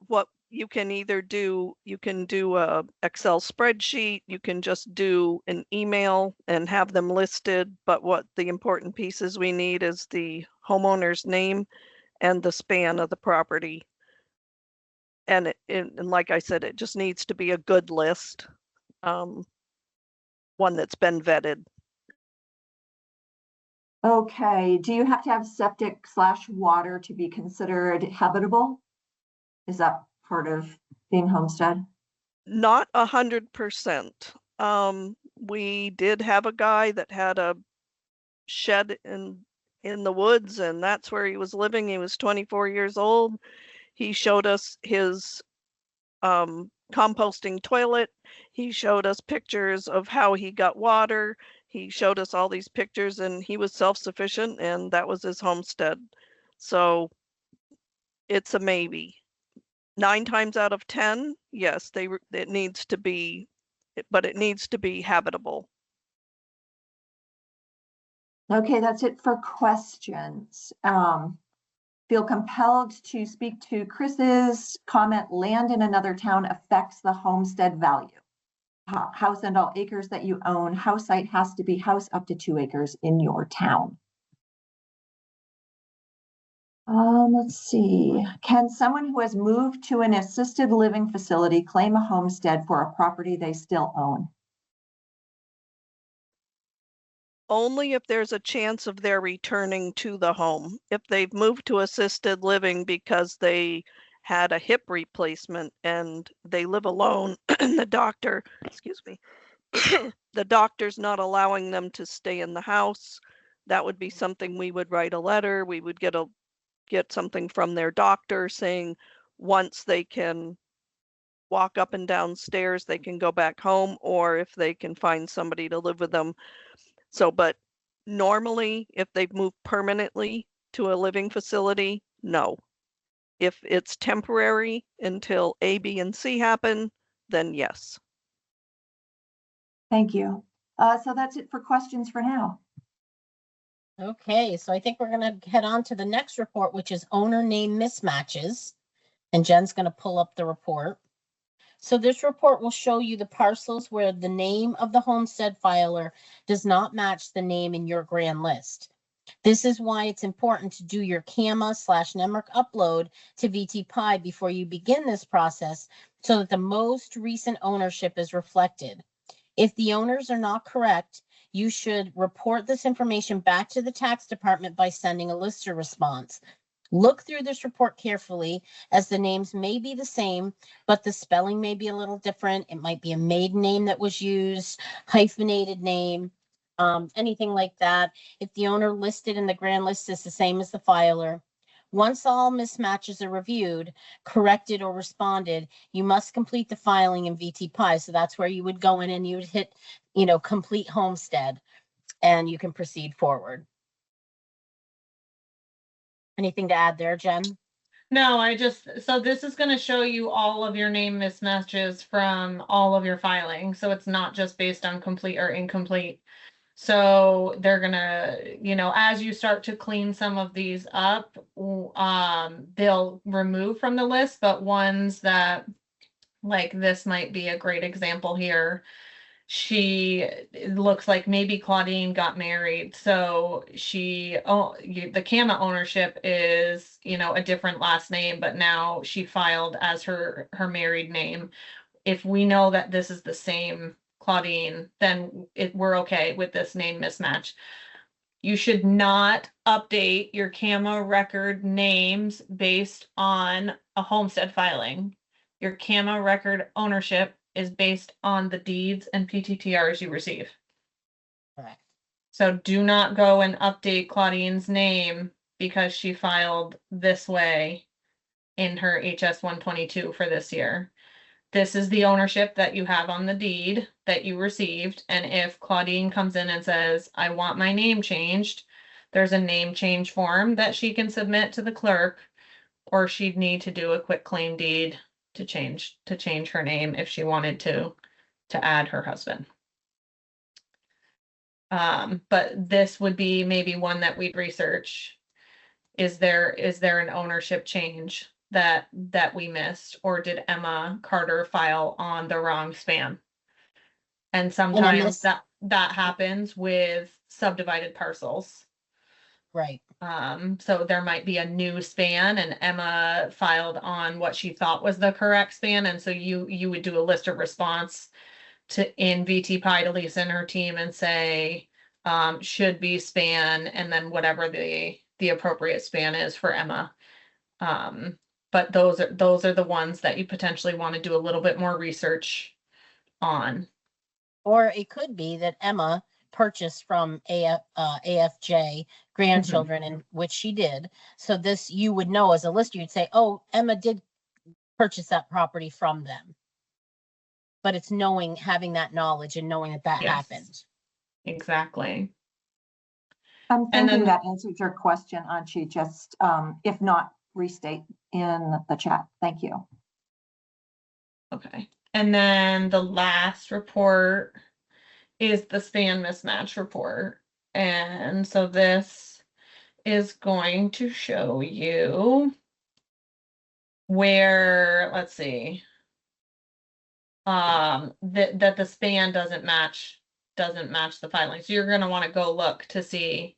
what you can either do, you can do a Excel spreadsheet, you can just do an email and have them listed. But what the important pieces we need is the homeowner's name and the span of the property. And and like I said, it just needs to be a good list, one that's been vetted. Okay. Do you have to have septic/water to be considered habitable? Is that part of being homestead? Not 100%. We did have a guy that had a shed in the woods, and that's where he was living. He was 24 years old. He showed us his composting toilet. He showed us pictures of how he got water. He showed us all these pictures, and he was self-sufficient, and that was his homestead. So it's a maybe. 9 times out of 10, yes, it needs to be, but it needs to be habitable. Okay, that's it for questions. Feel compelled to speak to Chris's comment, land in another town affects the homestead value. House and all acres that you own, house site has to be house up to 2 acres in your town. Let's see. Can someone who has moved to an assisted living facility claim a homestead for a property they still own? Only if there's a chance of their returning to the home. If they've moved to assisted living because they had a hip replacement and they live alone and the doctor, excuse me, the doctor's not allowing them to stay in the house, that would be something we would write a letter. We would get something from their doctor saying once they can walk up and down stairs, they can go back home, or if they can find somebody to live with them. So, but normally, if they've moved permanently to a living facility, no. If it's temporary until A, B, and C happen, then yes. Thank you. So that's it for questions for now. Okay, so I think we're gonna head on to the next report, which is owner name mismatches. And Jen's gonna pull up the report. So this report will show you the parcels where the name of the homestead filer does not match the name in your grand list. This is why it's important to do your CAMA/NEMRC upload to VTPIE before you begin this process so that the most recent ownership is reflected. If the owners are not correct, you should report this information back to the tax department by sending a lister response. Look through this report carefully, as the names may be the same, but the spelling may be a little different. It might be a maiden name that was used, hyphenated name, anything like that. If the owner listed in the grand list is the same as the filer. Once all mismatches are reviewed, corrected, or responded, you must complete the filing in VTPIE. So that's where you would go in and you would hit, complete homestead, and you can proceed forward. Anything to add there, Jen? No, so this is going to show you all of your name mismatches from all of your filings. So it's not just based on complete or incomplete. So they're gonna, as you start to clean some of these up, they'll remove from the list, but ones that, like this might be a great example here. It looks like maybe Claudine got married, so the CAMA ownership is, a different last name, but now she filed as her married name. If we know that this is the same Claudine, then we're okay with this name mismatch. You should not update your CAMA record names based on a homestead filing. Your CAMA record ownership is based on the deeds and PTTRs you receive. Correct. So do not go and update Claudine's name because she filed this way in her HS 122 for this year. This is the ownership that you have on the deed that you received. And if Claudine comes in and says, I want my name changed, there's a name change form that she can submit to the clerk, or she'd need to do a quick claim deed to change her name if she wanted to add her husband. But this would be maybe one that we'd research. Is there an ownership change that we missed, or did Emma Carter file on the wrong span? And sometimes that happens with subdivided parcels. Right. So there might be a new span and Emma filed on what she thought was the correct span, and so you would do a list of response in VTPIE to Lisa and her team and say should be span, and then whatever the appropriate span is for Emma. But those are the ones that you potentially want to do a little bit more research on. Or it could be that Emma purchased from AFJ grandchildren, in which she did. So this, you would know as a lister, you'd say, oh, Emma did purchase that property from them. But it's having that knowledge and knowing that Yes. happened. Exactly. I'm thinking that answers your question, Anchi. Just if not, restate in the chat. Thank you. Okay. And then the last report is the span mismatch report. And so this is going to show you where, let's see, that the span doesn't match the filing. So you're going to want to go look to see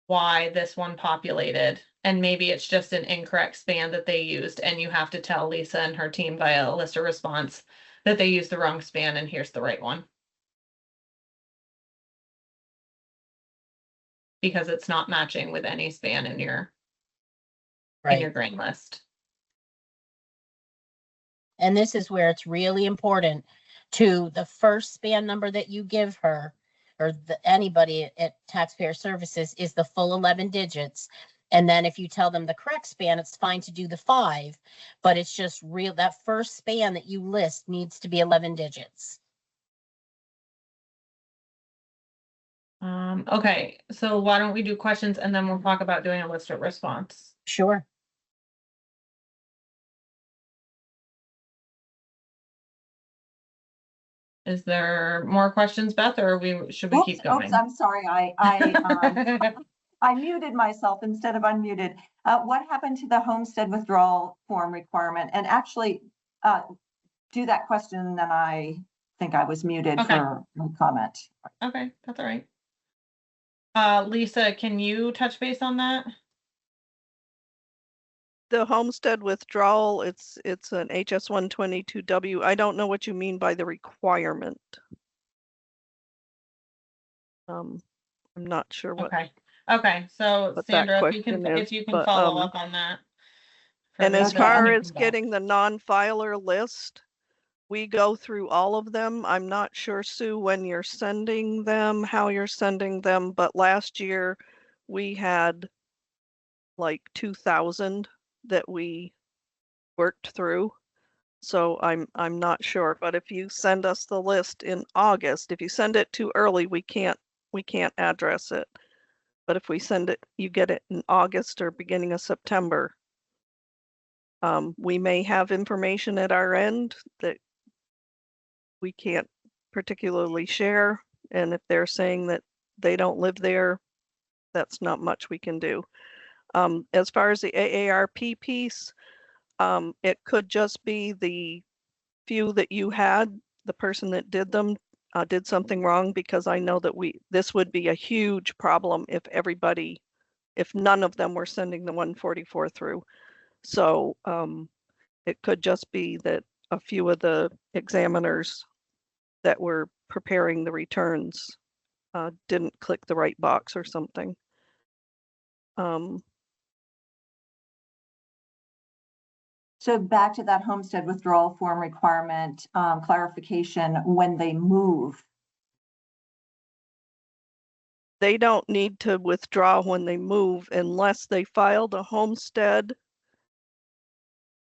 why this one populated, and maybe it's just an incorrect span that they used, and you have to tell Lisa and her team via a lister response that they used the wrong span and here's the right one. Because it's not matching with any span in your grain list. And this is where it's really important to the first span number that you give her, or anybody at Taxpayer Services, is the full 11 digits. And then if you tell them the correct span, it's fine to do the 5, but it's just that first span that you list needs to be 11 digits. Okay, so why don't we do questions and then we'll talk about doing a lister response. Sure. Is there more questions, Beth, or should we keep going? Oops, I'm sorry. I muted myself instead of unmuted. What happened to the homestead withdrawal form requirement? And actually, do that question, and then I think I was muted for my comment. Okay, that's all right. Lisa, can you touch base on that? The homestead withdrawal, it's an HS 122W. I don't know what you mean by the requirement. I'm not sure what. Okay, so what that Sandra, if you can, question is, if you can but, follow up on that. for And as Lisa, far we as can go. getting the non-filer list, we go through all of them. I'm not sure, Sue, when you're sending them, how you're sending them, but last year we had like 2,000 that we worked through. So I'm not sure, but if you send us the list in August, if you send it too early, we can't address it. But if we send it, you get it in August or beginning of September. We may have information at our end that we can't particularly share. And if they're saying that they don't live there, that's not much we can do. As far as the AARP piece, it could just be the few that you had, the person that did them did something wrong, because I know that this would be a huge problem if none of them were sending the 144 through. So it could just be that a few of the examiners that were preparing the returns didn't click the right box or something. So back to that homestead withdrawal form requirement, clarification, when they move. They don't need to withdraw when they move unless they filed a homestead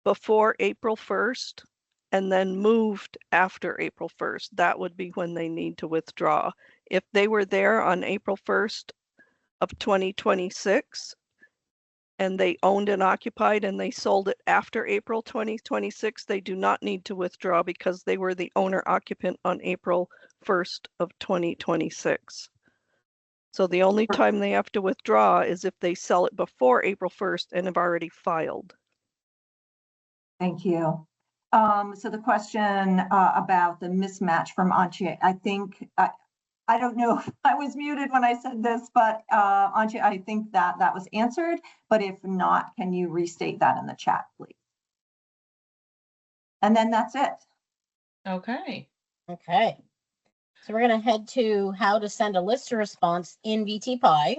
before April 1st and then moved after April 1st. That would be when they need to withdraw. If they were there on April 1st of 2026 and they owned and occupied and they sold it after April 2026, they do not need to withdraw because they were the owner occupant on April 1st of 2026. So the only time they have to withdraw is if they sell it before April 1st and have already filed. Thank you. So the question about the mismatch from Anchi, I think, I don't know if I was muted when I said this, but Anchi, I think that was answered, but if not, can you restate that in the chat, please? And then that's it. Okay. Okay. So we're going to head to how to send a lister response in VTPIE,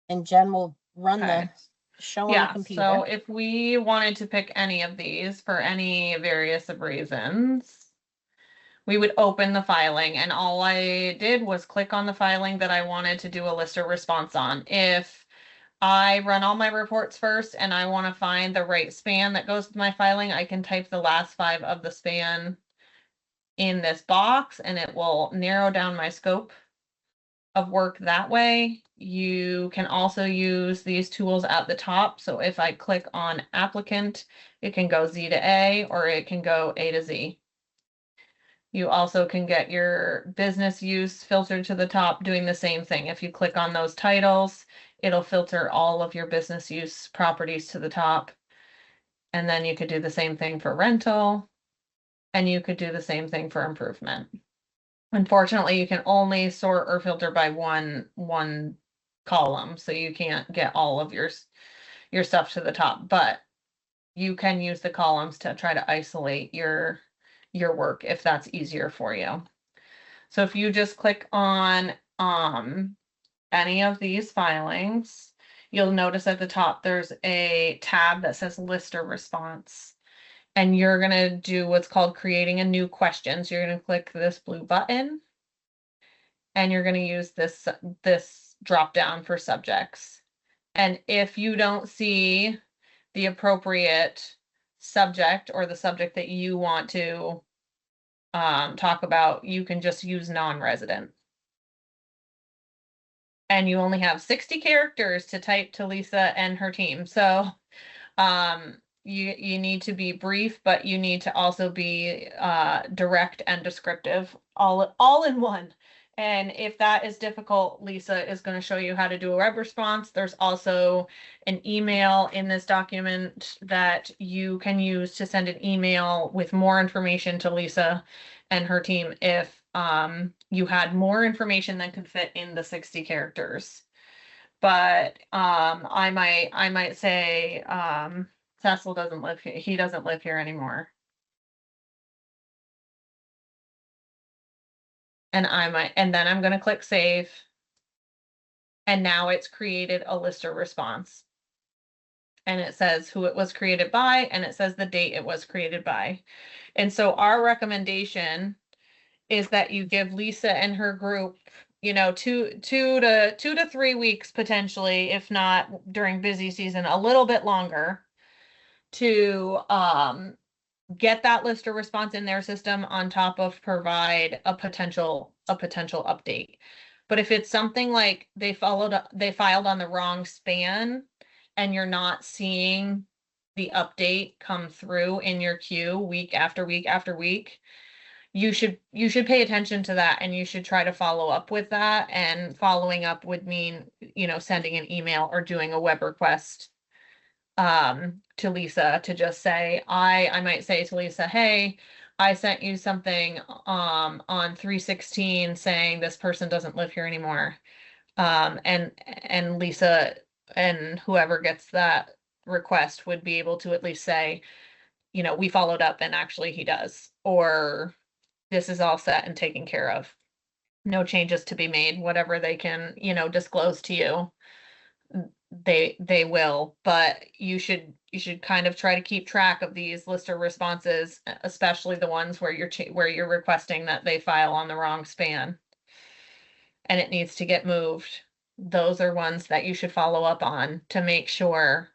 and Jen will run the show on the computer. So if we wanted to pick any of these for any various of reasons, we would open the filing, and all I did was click on the filing that I wanted to do a lister response on. If I run all my reports first and I want to find the right span that goes to my filing, I can type the last 5 of the span in this box and it will narrow down my scope of work that way. You can also use these tools at the top. So if I click on applicant, it can go Z to A or it can go A to Z. You also can get your business use filtered to the top, doing the same thing. If you click on those titles, it'll filter all of your business use properties to the top. And then you could do the same thing for rental, and you could do the same thing for improvement. Unfortunately, you can only sort or filter by one column, so you can't get all of your stuff to the top, but you can use the columns to try to isolate your work if that's easier for you. So if you just click on any of these filings, you'll notice at the top there's a tab that says lister response. And you're going to do what's called creating a new question. So you're going to click this blue button and you're going to use this drop down for subjects. And if you don't see the appropriate subject or the subject that you want to talk about, you can just use non-resident. And you only have 60 characters to type to Lisa and her team. So you need to be brief, but you need to also be direct and descriptive all in one. And if that is difficult, Lisa is going to show you how to do a web response. There's also an email in this document that you can use to send an email with more information to Lisa and her team if you had more information than could fit in the 60 characters. But I might say Cecil doesn't live here. He doesn't live here anymore. And then I'm going to click save. And now it's created a lister response. And it says who it was created by, and it says the date it was created by. And so our recommendation is that you give Lisa and her group, you know, two to 3 weeks potentially, if not during busy season, a little bit longer to get that lister response in their system on top of provide a potential update. But if it's something like they filed on the wrong span and you're not seeing the update come through in your queue week after week after week, you should pay attention to that, and you should try to follow up with that. And following up would mean, you know, sending an email or doing a web request to Lisa to just say, I might say to Lisa, hey, I sent you something on 3/16 saying this person doesn't live here anymore. And Lisa and whoever gets that request would be able to at least say, you know, we followed up and actually he does, or this is all set and taken care of. No changes to be made, whatever they can, you know, disclose to you. They will, but you should kind of try to keep track of these lister responses, especially the ones where you're requesting that they file on the wrong span and it needs to get moved. Those are ones that you should follow up on to make sure.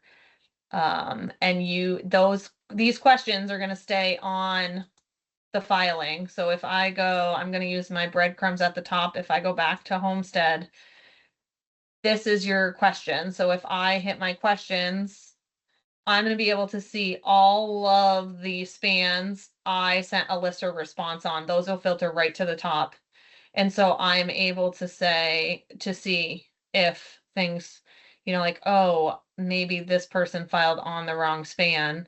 And these questions are going to stay on the filing. So if I go, I'm going to use my breadcrumbs at the top. If I go back to Homestead, this is your question. So if I hit my questions, I'm going to be able to see all of the spans I sent a lister response on. Those will filter right to the top. And so I'm able to see if things, you know, like, oh, maybe this person filed on the wrong span.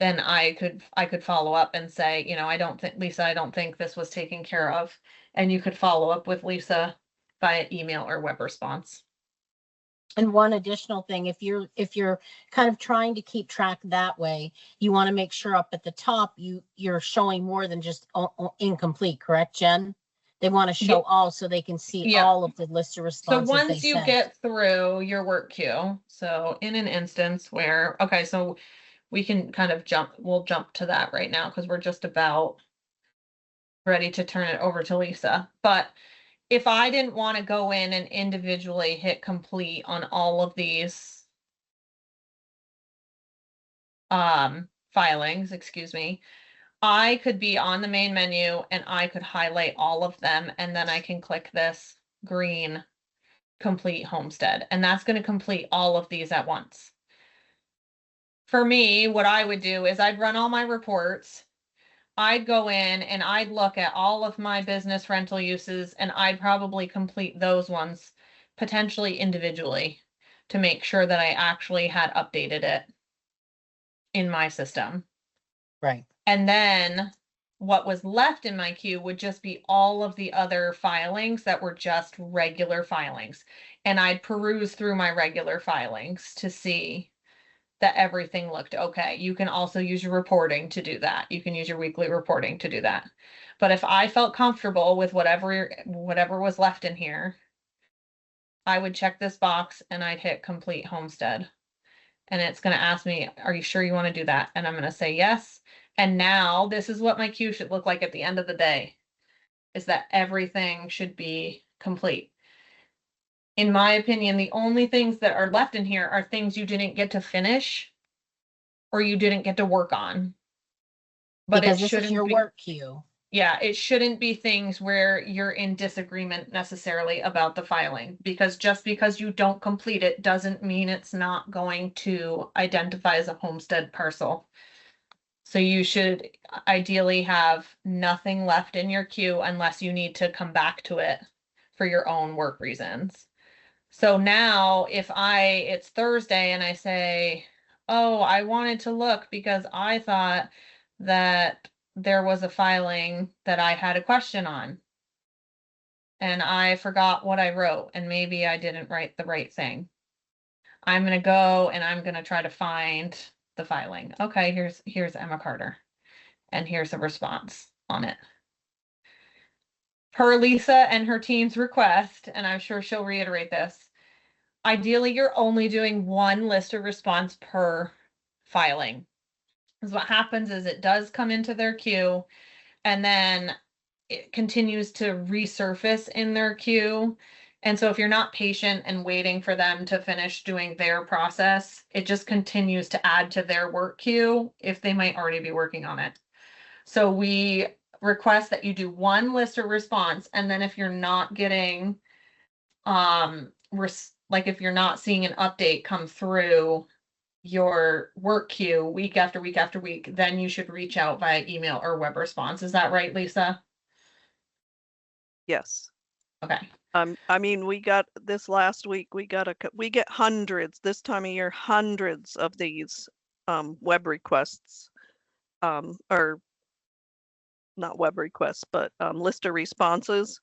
Then I could follow up and say, you know, Lisa, I don't think this was taken care of. And you could follow up with Lisa via email or web response. And one additional thing, if you're kind of trying to keep track that way, you want to make sure up at the top you're showing more than just incomplete, correct, Jen? They want to show all so they can see all of the lister responses. So once you get through your work queue, so in an instance where, okay, so we can kind of we'll jump to that right now because we're just about ready to turn it over to Lisa. But if I didn't want to go in and individually hit complete on all of these filings, excuse me, I could be on the main menu and I could highlight all of them, and then I can click this green complete homestead, and that's going to complete all of these at once. For me, what I would do is I'd run all my reports. I'd go in and I'd look at all of my business rental uses, and I'd probably complete those ones potentially individually to make sure that I actually had updated it in my system. Right. And then what was left in my queue would just be all of the other filings that were just regular filings. And I'd peruse through my regular filings to see that everything looked okay. You can also use your reporting to do that. You can use your weekly reporting to do that. But if I felt comfortable with whatever was left in here, I would check this box and I'd hit complete homestead. And it's going to ask me, are you sure you want to do that? And I'm going to say yes. And now this is what my queue should look like at the end of the day, is that everything should be complete. In my opinion, the only things that are left in here are things you didn't get to finish or you didn't get to work on. But because it this is your work queue. Yeah, it shouldn't be things where you're in disagreement necessarily about the filing, because just because you don't complete it doesn't mean it's not going to identify as a homestead parcel. So you should ideally have nothing left in your queue unless you need to come back to it for your own work reasons. So now if it's Thursday and I say, oh, I wanted to look because I thought that there was a filing that I had a question on. And I forgot what I wrote, and maybe I didn't write the right thing. I'm gonna go and I'm gonna try to find the filing. Okay, here's Emma Carter. And here's a response on it. Per Lisa and her team's request, and I'm sure she'll reiterate this, ideally you're only doing one list of response per filing. Because what happens is it does come into their queue, and then it continues to resurface in their queue. And so if you're not patient and waiting for them to finish doing their process, it just continues to add to their work queue if they might already be working on it. So we request that you do one list of response, and then if you're not getting, like if you're not seeing an update come through your work queue week after week after week, then you should reach out via email or web response. Is that right, Lisa? Yes. Okay. I mean, we got this last week, we get hundreds this time of year, hundreds of these web requests, or not web requests, but list of responses.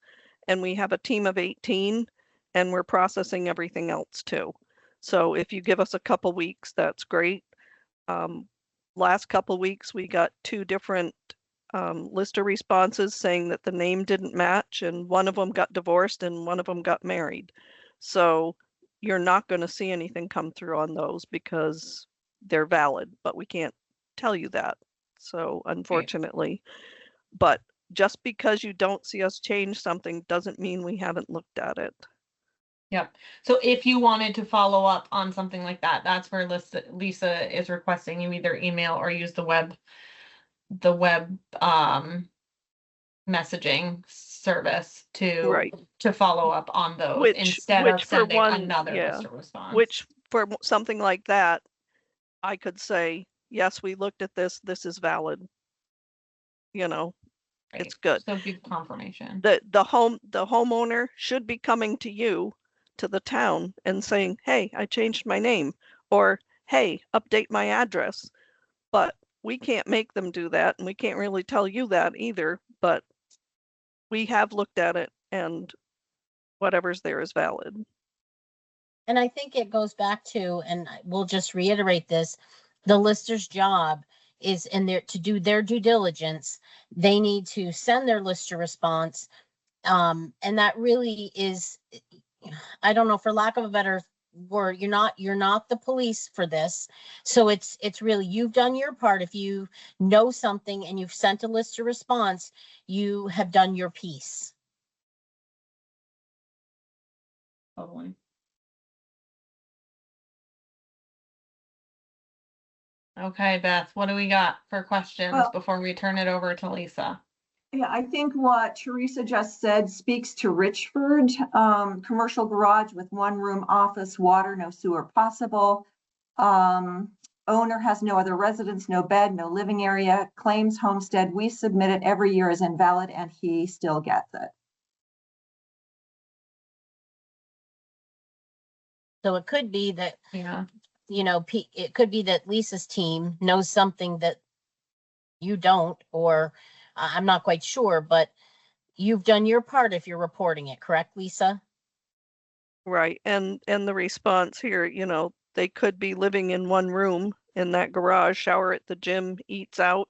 And we have a team of 18 and we're processing everything else too. So if you give us a couple weeks, that's great. Last couple weeks, we got 2 different list of responses saying that the name didn't match, and one of them got divorced and one of them got married. So you're not going to see anything come through on those because they're valid, but we can't tell you that. So unfortunately, but just because you don't see us change something doesn't mean we haven't looked at it. Yep. So if you wanted to follow up on something like that, that's where Lisa is requesting you either email or use the web messaging service to follow up on those instead of sending another list of response. Which for something like that, I could say, yes, we looked at this, this is valid. You know, it's good. So give confirmation. The homeowner should be coming to you, to the town, and saying, hey, I changed my name, or hey, update my address. But we can't make them do that, and we can't really tell you that either, but we have looked at it, and whatever's there is valid. And I think it goes back to, and we'll just reiterate this, the lister's job is in there to do their due diligence. They need to send their lister response. And that really is, I don't know, for lack of a better word, you're not the police for this. So it's really, you've done your part. If you know something and you've sent a lister response, you have done your piece. Totally. Okay, Beth, what do we got for questions before we turn it over to Lisa? Yeah, I think what Teresa just said speaks to Richford. Commercial garage with 1-room office, water, no sewer possible. Owner has no other residence, no bed, no living area, claims homestead. We submit it every year as invalid and he still gets it. So it could be that, Yeah, you know, it could be that Lisa's team knows something that you don't, or I'm not quite sure, but you've done your part if you're reporting it, correct, Lisa? Right, and the response here, you know, they could be living in 1 room in that garage, shower at the gym, eats out.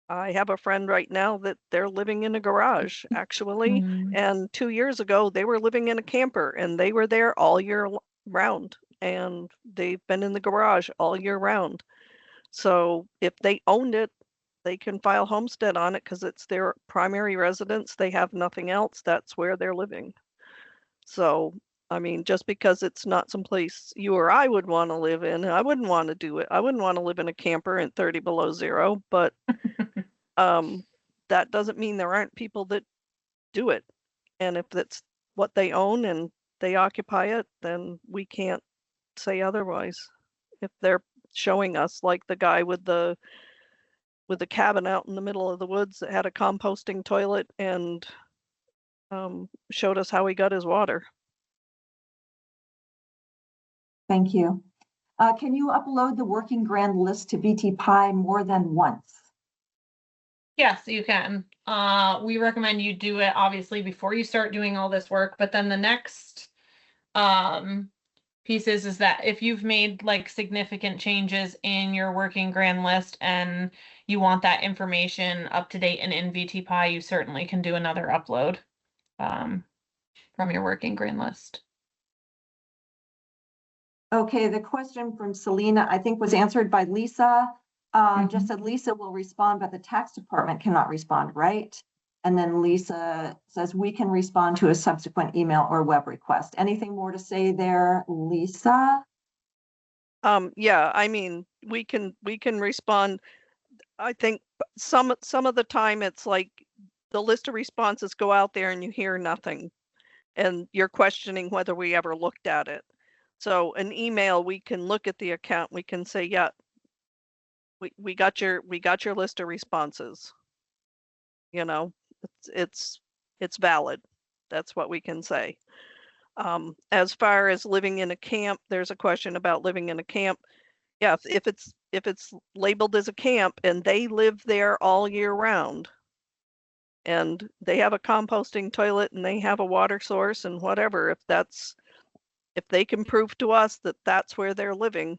I have a friend right now that they're living in a garage, actually, and 2 years ago, they were living in a camper, and they were there all year round, and they've been in the garage all year round. So if they owned it, they can file homestead on it because it's their primary residence. They have nothing else. That's where they're living. So, I mean, just because it's not someplace you or I would want to live in, I wouldn't want to do it. I wouldn't want to live in a camper at 30 below zero, but that doesn't mean there aren't people that do it. And if that's what they own and they occupy it, then we can't say otherwise. If they're showing us, like the guy with the cabin out in the middle of the woods that had a composting toilet and showed us how he got his water. Thank you. Can you upload the working grand list to VTPIE more than once? Yes, you can. We recommend you do it obviously before you start doing all this work, but then the next piece is that if you've made like significant changes in your working grand list and you want that information up to date and in VTPIE, you certainly can do another upload from your working grand list. Okay, the question from Selena, I think was answered by Lisa. Just said Lisa will respond, but the tax department cannot respond, right? And then Lisa says we can respond to a subsequent email or web request. Anything more to say there, Lisa? Yeah, I mean, we can respond. I think some of the time it's like the list of responses go out there and you hear nothing, and you're questioning whether we ever looked at it. So an email, we can look at the account, we can say, yeah, we got your list of responses. You know, it's valid. That's what we can say. As far as living in a camp, there's a question about living in a camp. Yeah, if it's labeled as a camp and they live there all year round and they have a composting toilet and they have a water source and whatever, if they can prove to us that that's where they're living,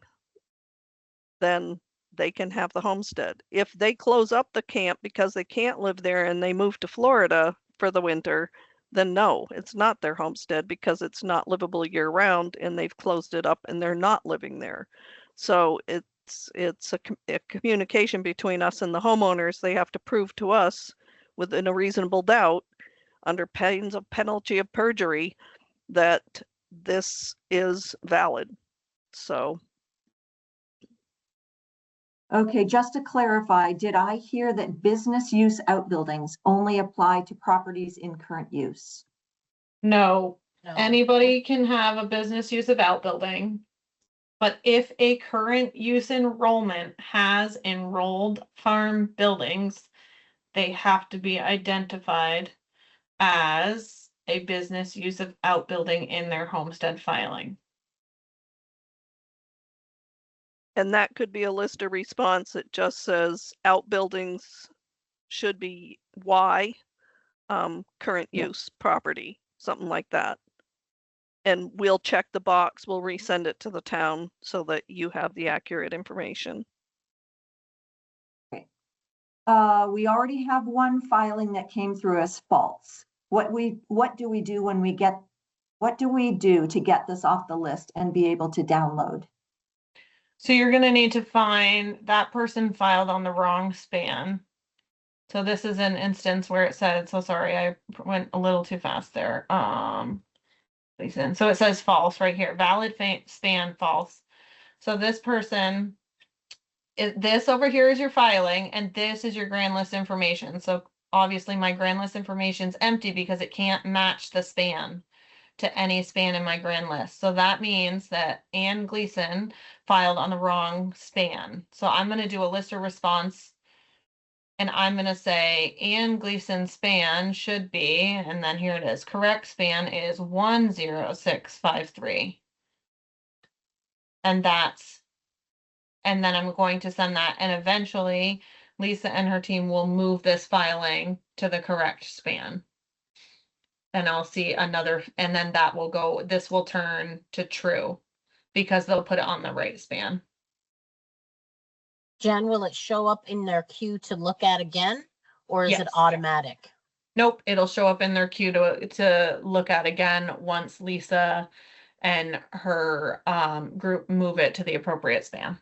then they can have the homestead. If they close up the camp because they can't live there and they move to Florida for the winter, then no, it's not their homestead because it's not livable year round and they've closed it up and they're not living there. So it's a communication between us and the homeowners. They have to prove to us within a reasonable doubt under pains of penalty of perjury that this is valid. So. Okay, just to clarify, did I hear that business use outbuildings only apply to properties in current use? No, No. anybody can have a business use of outbuilding. But if a current use enrollment has enrolled farm buildings, they have to be identified as a business use of outbuilding in their homestead filing. And that could be a list of response that just says outbuildings should be Y, current use property, something like that. And we'll check the box, we'll resend it to the town so that you have the accurate information. We already have one filing that came through as false. What do we do when we get, what do we do to get this off the list and be able to download? So you're gonna need to find that person filed on the wrong span. So this is an instance where it said, so sorry, I went a little too fast there. So it says false right here, valid span false. So this person, this over here is your filing and this is your grand list information. So obviously my grand list information is empty because it can't match the span to any span in my grand list. So that means that Ann Gleason filed on the wrong span. So I'm going to do a list of response and I'm going to say Ann Gleason's span should be, and then here it is, correct span is 10653. And then I'm going to send that, and eventually Lisa and her team will move this filing to the correct span. And I'll see another, and then that will go, this will turn to true because they'll put it on the right span. Jen, will it show up in their queue to look at again, or is it Yes. automatic? Nope, it'll show up in their queue to look at again once Lisa and her group move it to the appropriate span.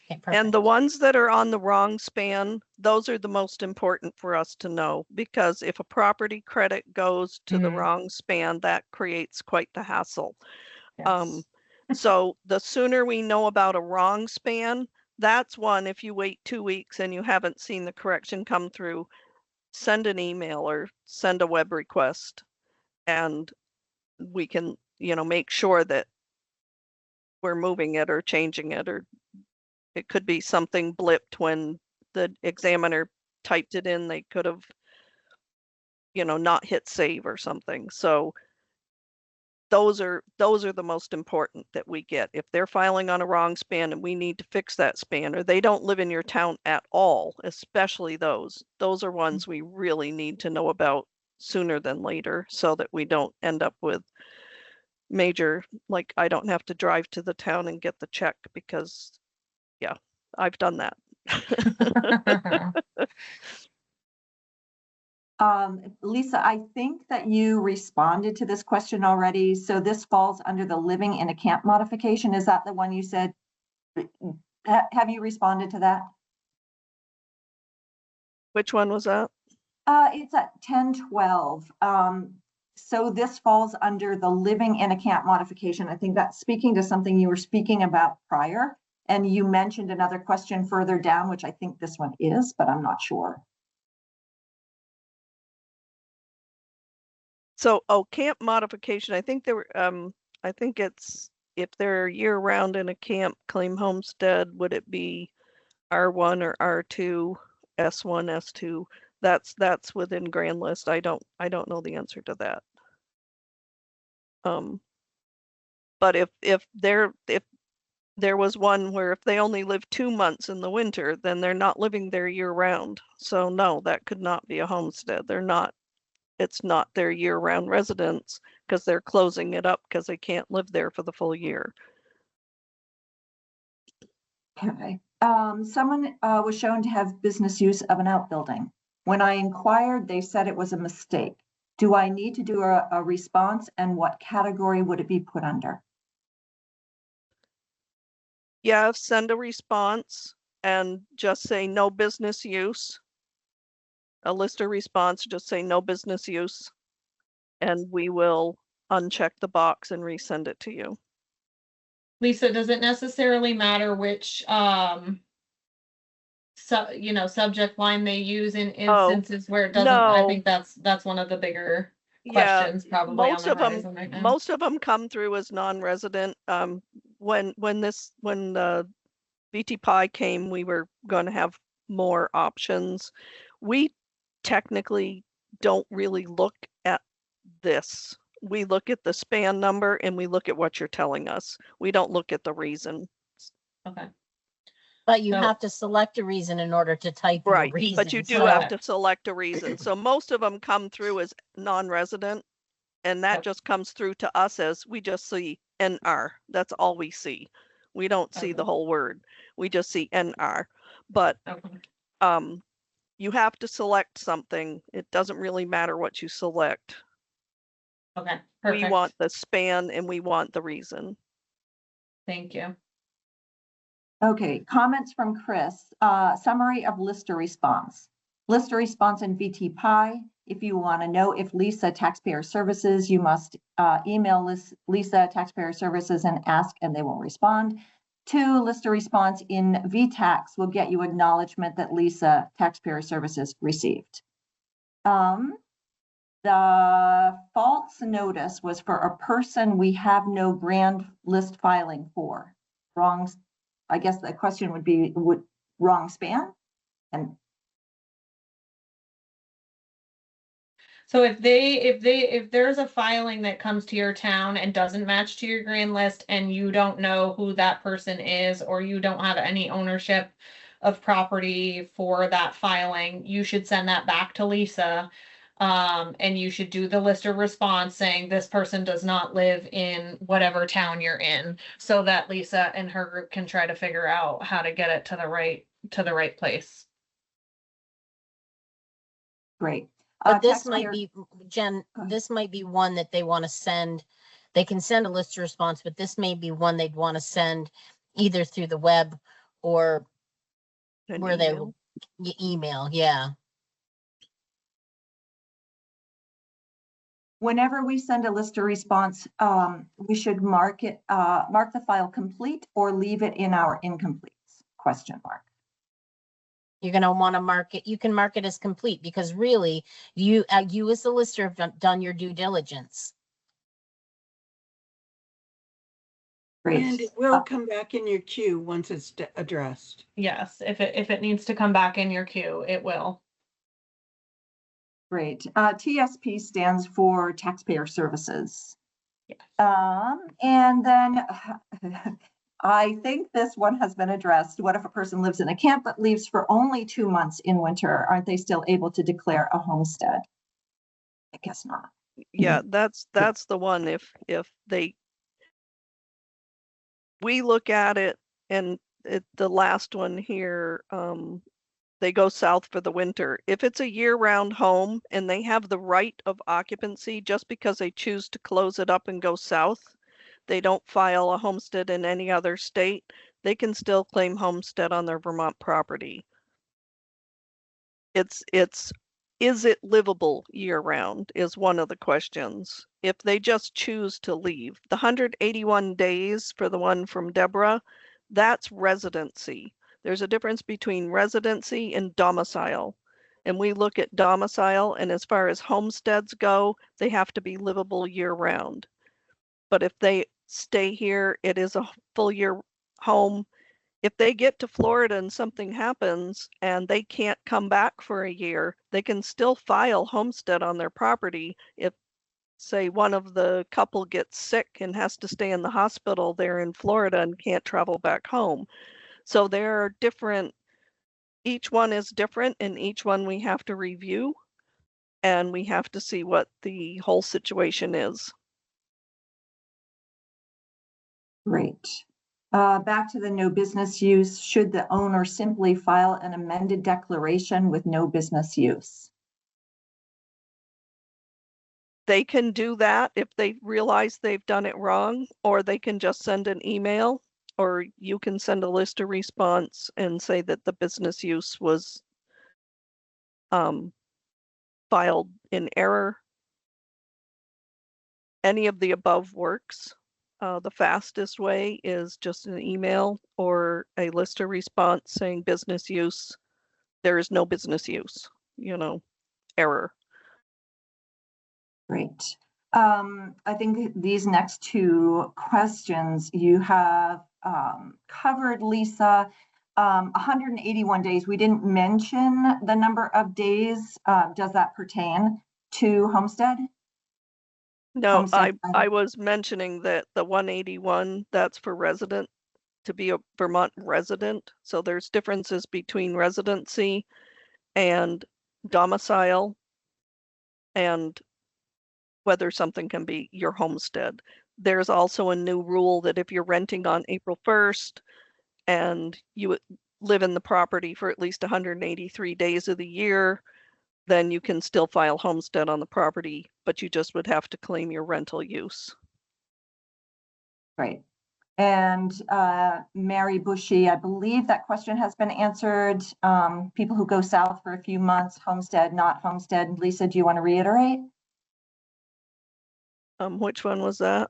Okay, And the perfect. ones that are on the wrong span, those are the most important for us to know, because if a property credit goes to the wrong span, that creates quite the hassle. Yes. So the sooner we know about a wrong span, that's one, if you wait 2 weeks and you haven't seen the correction come through, send an email or send a web request and we can, make sure that we're moving it or changing it, or it could be something blipped when the examiner typed it in. They could have, not hit save or something. So those are the most important that we get. If they're filing on a wrong span and we need to fix that span, or they don't live in your town at all, especially those are ones we really need to know about sooner than later, so that we don't end up with major, like, I don't have to drive to the town and get the check, because yeah, I've done that. Lisa, I think that you responded to this question already. So this falls under the living in a camp modification. Is that the one you said? Have you responded to that? Which one was that? It's at 1012. So this falls under the living in a camp modification. I think that's speaking to something you were speaking about prior. And you mentioned another question further down, which I think this one is, but I'm not sure. So, camp modification, I think there were, I think it's, if they're year round in a camp, claim homestead, would it be R1 or R2, S1, S2? That's within grand list. I don't know the answer to that. But if there was one where if they only live 2 months in the winter, then they're not living there year round. So no, that could not be a homestead. It's not their year-round residence, because they're closing it up because they can't live there for the full year. Okay. Someone was shown to have business use of an outbuilding. When I inquired, they said it was a mistake. Do I need to do a response, and what category would it be put under? Yeah, send a response and just say no business use. A lister response, just say no business use, and we will uncheck the box and resend it to you. Lisa, does it necessarily matter which subject line they use in instances where it doesn't? No. I think that's one of the bigger questions probably on the horizon right now. Most of them come through as non-resident. When the VTPIE came, we were going to have more options. We technically don't really look at this. We look at the span number and we look at what you're telling us. We don't look at the reason. Okay. But you have to select a reason in order to type your reason. But you do have to select a reason. So most of them come through as non-resident, and that just comes through to us as we just see NR. That's all we see. We don't see the whole word. We just see NR. But you have to select something. It doesn't really matter what you select. Okay, perfect. We want the span and we want the reason. Thank you. Okay, comments from Chris. Summary of lister response. Lister response in VTPIE. If you want to know if Lisa Taxpayer Services, you must email Lisa Taxpayer Services and ask, and they will respond. 2, lister response in VTax will get you acknowledgement that Lisa Taxpayer Services received. The false notice was for a person we have no grand list filing for. Wrong. I guess the question would be, wrong span? And so if there's a filing that comes to your town and doesn't match to your grand list, and you don't know who that person is, or you don't have any ownership of property for that filing, you should send that back to Lisa. And you should do the lister response saying this person does not live in whatever town you're in, so that Lisa and her group can try to figure out how to get it to the right place. great. But this might be, Jen, this might be one that they want to send. They can send a lister response, but this may be one they'd want to send either through the web or where they will email. Yeah. Whenever we send a lister response, we should mark the file complete or leave it in our incompletes, ? You're going to want to mark it. You can mark it as complete, because really you as the lister have done your due diligence. Great. And it will come back in your queue once it's addressed. Yes, if it needs to come back in your queue, it will. Great. TSP stands for Taxpayer Services. Yes. And then I think this one has been addressed. What if a person lives in a camp but leaves for only 2 months in winter? Aren't they still able to declare a homestead? I guess not. Yeah, that's the one. If we look at it, and the last one here, they go south for the winter. If it's a year-round home and they have the right of occupancy, just because they choose to close it up and go south, they don't file a homestead in any other state, they can still claim homestead on their Vermont property. Is it livable year-round is one of the questions. If they just choose to leave, the 181 days for the one from Deborah, that's residency. There's a difference between residency and domicile. And we look at domicile, and as far as homesteads go, they have to be livable year-round. But if they stay here, it is a full year home. If they get to Florida and something happens and they can't come back for a year, they can still file homestead on their property. If, say, one of the couple gets sick and has to stay in the hospital there in Florida and can't travel back home. So there are different, each one is different, and each one we have to review, and we have to see what the whole situation is. Great. Back to the no business use. Should the owner simply file an amended declaration with no business use? They can do that if they realize they've done it wrong, or they can just send an email, or you can send a list of response and say that the business use was filed in error. Any of the above works. The fastest way is just an email or a list of response saying business use. There is no business use, error. Great. I think these next two questions you have covered, Lisa. 181 days. We didn't mention the number of days. Does that pertain to homestead? No, I was mentioning that the 181, that's for resident, to be a Vermont resident. So there's differences between residency and domicile, and whether something can be your homestead. There's also a new rule that if you're renting on April 1st and you live in the property for at least 183 days of the year, then you can still file homestead on the property, but you just would have to claim your rental use. Great. And Mary Bushy, I believe that question has been answered. People who go south for a few months, homestead, not homestead. Lisa, do you want to reiterate? Which one was that?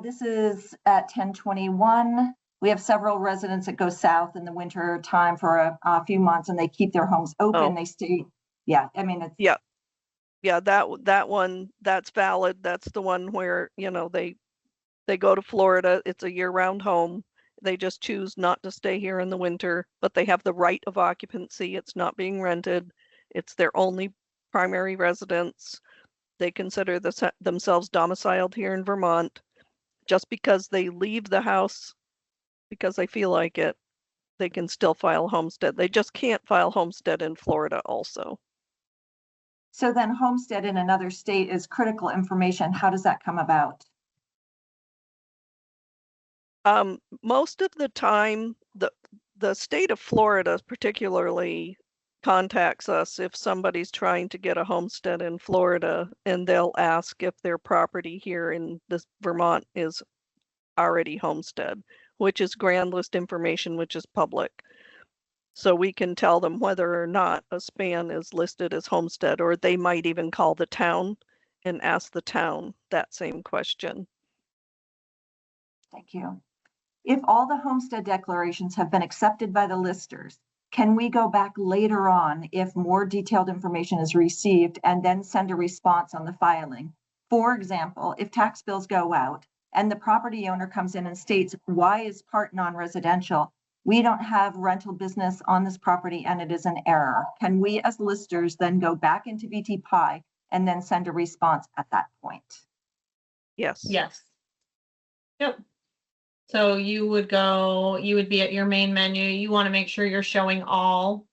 This is at 1021. We have several residents that go south in the winter time for a few months, and they keep their homes open. Oh. They stay. Yeah, I mean, it's. Yeah, that one, that's valid. That's the one where, they go to Florida. It's a year-round home. They just choose not to stay here in the winter, but they have the right of occupancy. It's not being rented. It's their only primary residence. They consider themselves domiciled here in Vermont. Just because they leave the house because they feel like it, they can still file homestead. They just can't file homestead in Florida also. So then homestead in another state is critical information. How does that come about? Most of the time, the state of Florida particularly contacts us if somebody's trying to get a homestead in Florida, and they'll ask if their property here in this Vermont is already homestead, which is grand list information, which is public. So we can tell them whether or not a span is listed as homestead, or they might even call the town and ask the town that same question. Thank you. If all the homestead declarations have been accepted by the listers, can we go back later on if more detailed information is received and then send a response on the filing? For example, if tax bills go out and the property owner comes in and states, why is part non-residential? We don't have rental business on this property and it is an error. Can we as listers then go back into VTPIE and then send a response at that point? Yes. Yes. Yep. So you would be at your main menu. You want to make sure you're showing all,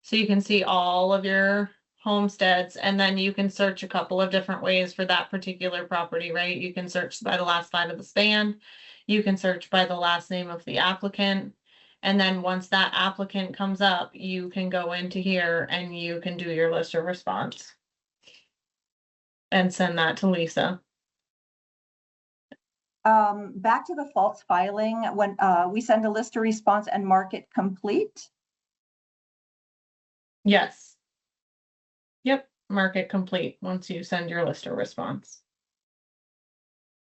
so you can see all of your homesteads, and then you can search a couple of different ways for that particular property, right? You can search by the last line of the span. You can search by the last name of the applicant. And then once that applicant comes up, you can go into here and you can do your list of response and send that to Lisa. Back to the false filing, when we send a list of response and mark it complete. Yes. Yep, mark it complete once you send your list of response.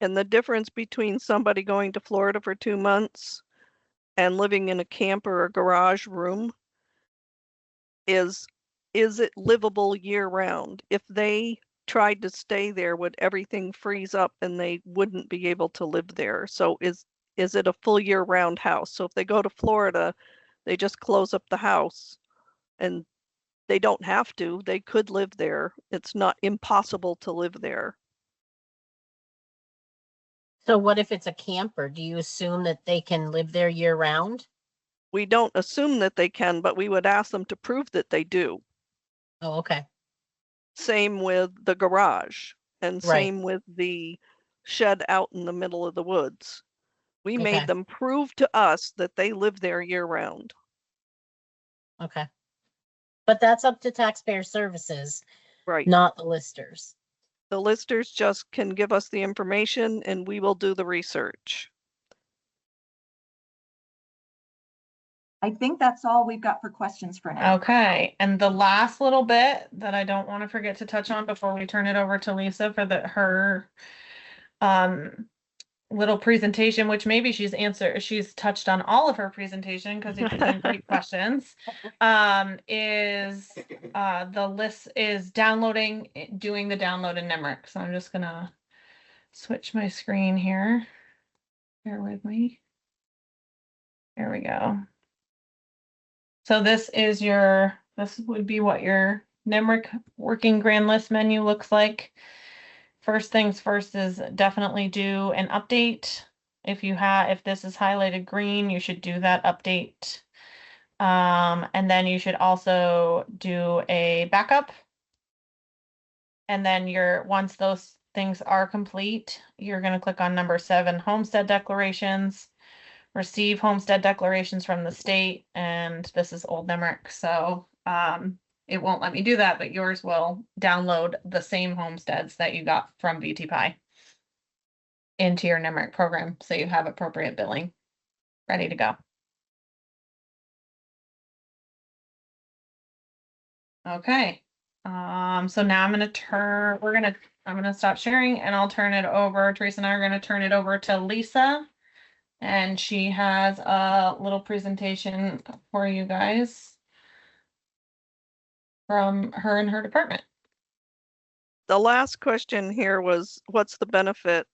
And the difference between somebody going to Florida for 2 months and living in a camper or garage room is it livable year round? If they tried to stay there, would everything freeze up and they wouldn't be able to live there? So is it a full year round house? So if they go to Florida, they just close up the house and they don't have to, they could live there. It's not impossible to live there. So what if it's a camper? Do you assume that they can live there year round? We don't assume that they can, but we would ask them to prove that they do. Oh, okay. Same with the garage and Right. same with the shed out in the middle of the woods. We Okay. made them prove to us that they live there year round. Okay. But that's up to Taxpayer Services, Right. not the listers. The listers just can give us the information and we will do the research. I think that's all we've got for questions for now. Okay, and the last little bit that I don't want to forget to touch on before we turn it over to Lisa for her little presentation, which maybe she's touched on all of her presentation because these have been great questions, is the list is doing the download in NEMRIC. So I'm just gonna switch my screen here. Bear with me. There we go. So this would be what your NEMRIC working grand list menu looks like. First things first is definitely do an update. If this is highlighted green, you should do that update. And then you should also do a backup. And then once those things are complete, you're going to click on number 7, homestead declarations. Receive homestead declarations from the state, and this is old NEMRIC, so it won't let me do that, but yours will download the same homesteads that you got from VTPIE into your NEMRIC program, so you have appropriate billing ready to go. Okay, so now I'm gonna stop sharing and I'll turn it over. Teresa and I are gonna turn it over to Lisa. And she has a little presentation for you guys from her and her department. The last question here was, what's the benefit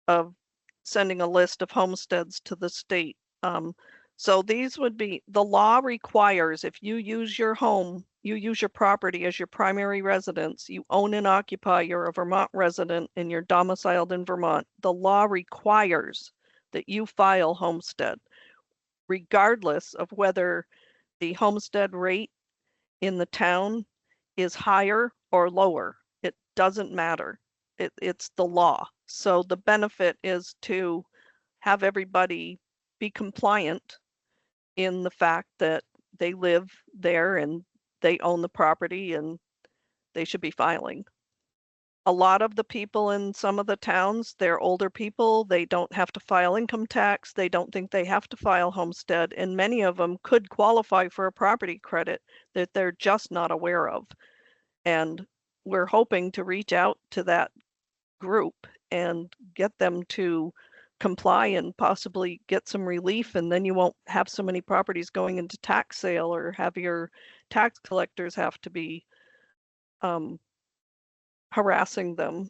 of sending a list of homesteads to the state? So these would be, the law requires if you use your home, you use your property as your primary residence, you own and occupy, you're a Vermont resident and you're domiciled in Vermont, the law requires that you file homestead, regardless of whether the homestead rate in the town is higher or lower. It doesn't matter. It's the law. So the benefit is to have everybody be compliant in the fact that they live there and they own the property and they should be filing. A lot of the people in some of the towns, they're older people, they don't have to file income tax, they don't think they have to file homestead, and many of them could qualify for a property credit that they're just not aware of. And we're hoping to reach out to that group and get them to comply and possibly get some relief, and then you won't have so many properties going into tax sale or have your tax collectors have to be harassing them.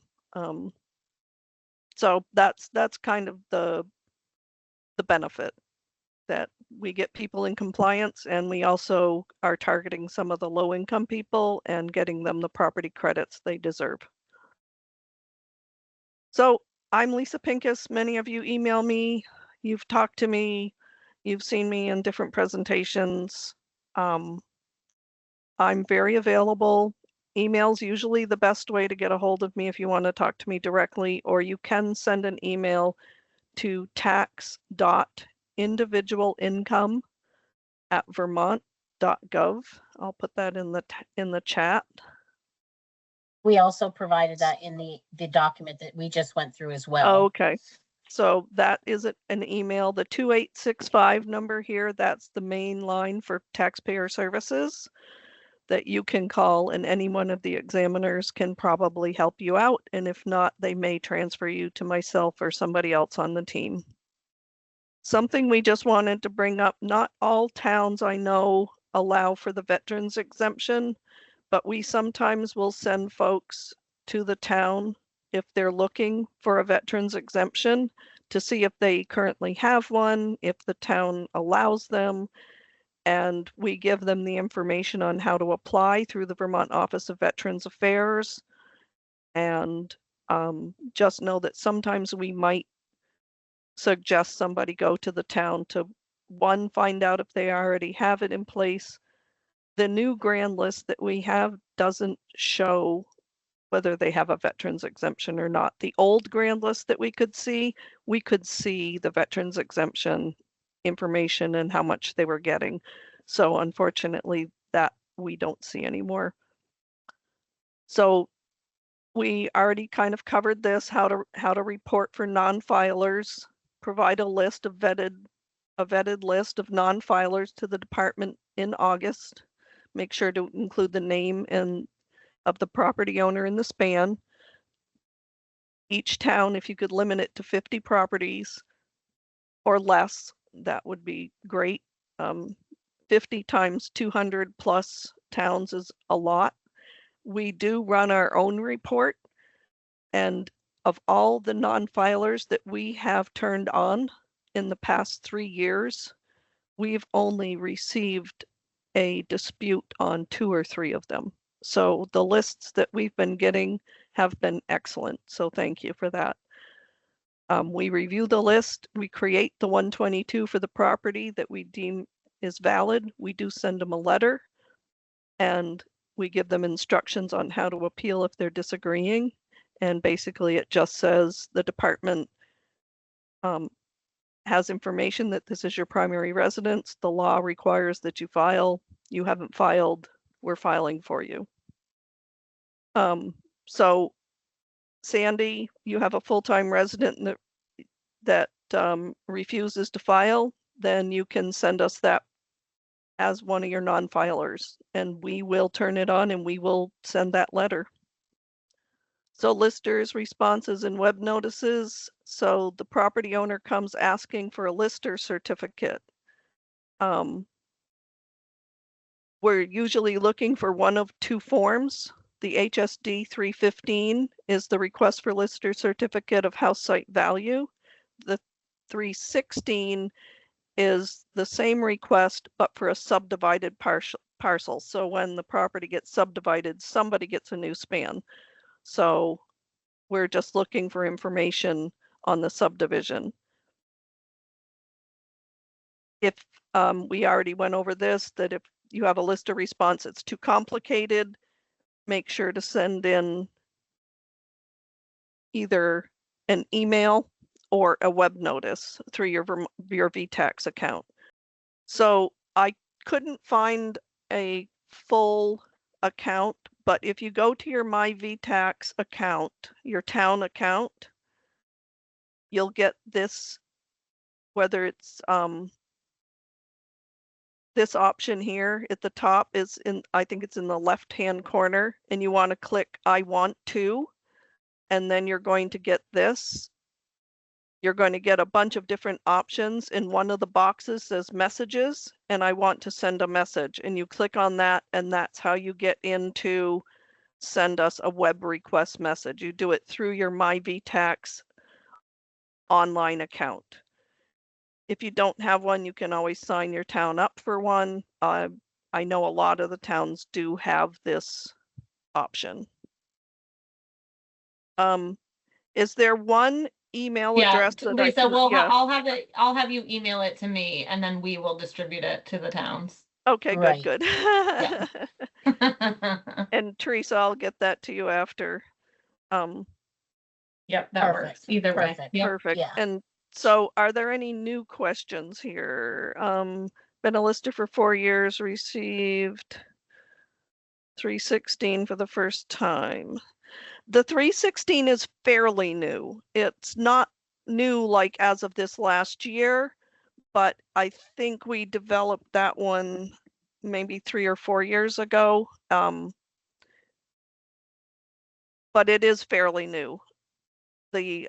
So that's kind of the benefit, that we get people in compliance, and we also are targeting some of the low income people and getting them the property credits they deserve. So I'm Lisa Pincus. Many of you email me, you've talked to me, you've seen me in different presentations. I'm very available. Email's usually the best way to get a hold of me if you want to talk to me directly, or you can send an email to tax.individualincome@vermont.gov. I'll put that in the chat. We also provided that in the document that we just went through as well. Okay, so that is an email. The 2865 number here, that's the main line for Taxpayer Services that you can call, and any one of the examiners can probably help you out. And if not, they may transfer you to myself or somebody else on the team. Something we just wanted to bring up, not all towns I know allow for the veterans exemption, but we sometimes will send folks to the town if they're looking for a veterans exemption to see if they currently have one, if the town allows them, and we give them the information on how to apply through the Vermont Office of Veterans Affairs. And just know that sometimes we might suggest somebody go to the town to, one, find out if they already have it in place. The new grand list that we have doesn't show whether they have a veterans exemption or not. The old grand list that we could see the veterans exemption information and how much they were getting. So unfortunately, that we don't see anymore. So we already kind of covered this, how to report for non-filers, provide a vetted list of non-filers to the department in August. Make sure to include the name of the property owner in the span. Each town, if you could limit it to 50 properties or less, that would be great. 50 times 200 plus towns is a lot. We do run our own report, and of all the non-filers that we have turned on in the past 3 years, we've only received a dispute on 2 or 3 of them. So the lists that we've been getting have been excellent. So thank you for that. We review the list. We create the 122 for the property that we deem is valid. We do send them a letter, and we give them instructions on how to appeal if they're disagreeing. And basically it just says the department has information that this is your primary residence. The law requires that you file. You haven't filed, we're filing for you. So Sandy, you have a full-time resident that refuses to file, then you can send us that as one of your non-filers, and we will turn it on and we will send that letter. So listers, responses, and web notices. So the property owner comes asking for a lister certificate. We're usually looking for one of 2 forms. The HSD 315 is the request for lister certificate of house site value. The 316 is the same request, but for a subdivided parcel. So when the property gets subdivided, somebody gets a new span. So we're just looking for information on the subdivision. If we already went over this, that if you have a lister response, it's too complicated, make sure to send in either an email or a web notice through your VTax account. So I couldn't find a full account, but if you go to your My VTax account, your town account, you'll get this, whether it's this option here at the top is in, I think it's in the left-hand corner, and you want to click I want to, and then you're going to get this. You're going to get a bunch of different options. In one of the boxes says messages, and I want to send a message, and you click on that, and that's how you get into send us a web request message. You do it through your My VTax online account. If you don't have one, you can always sign your town up for one. I know a lot of the towns do have this option. Is there one email Yeah, address that I Lisa, can, yeah, I'll have you email it to me and then we will distribute it to the towns. okay, good, Right. good. And Teresa, I'll get that to you after. Yep, that works. Perfect. Either way. Perfect. Yep. Perfect. Yeah. And so are there any new questions here? Been a lister for 4 years, received 316 for the first time. The 316 is fairly new. It's not new like as of this last year, but I think we developed that one maybe 3 or 4 years ago. But it is fairly new. We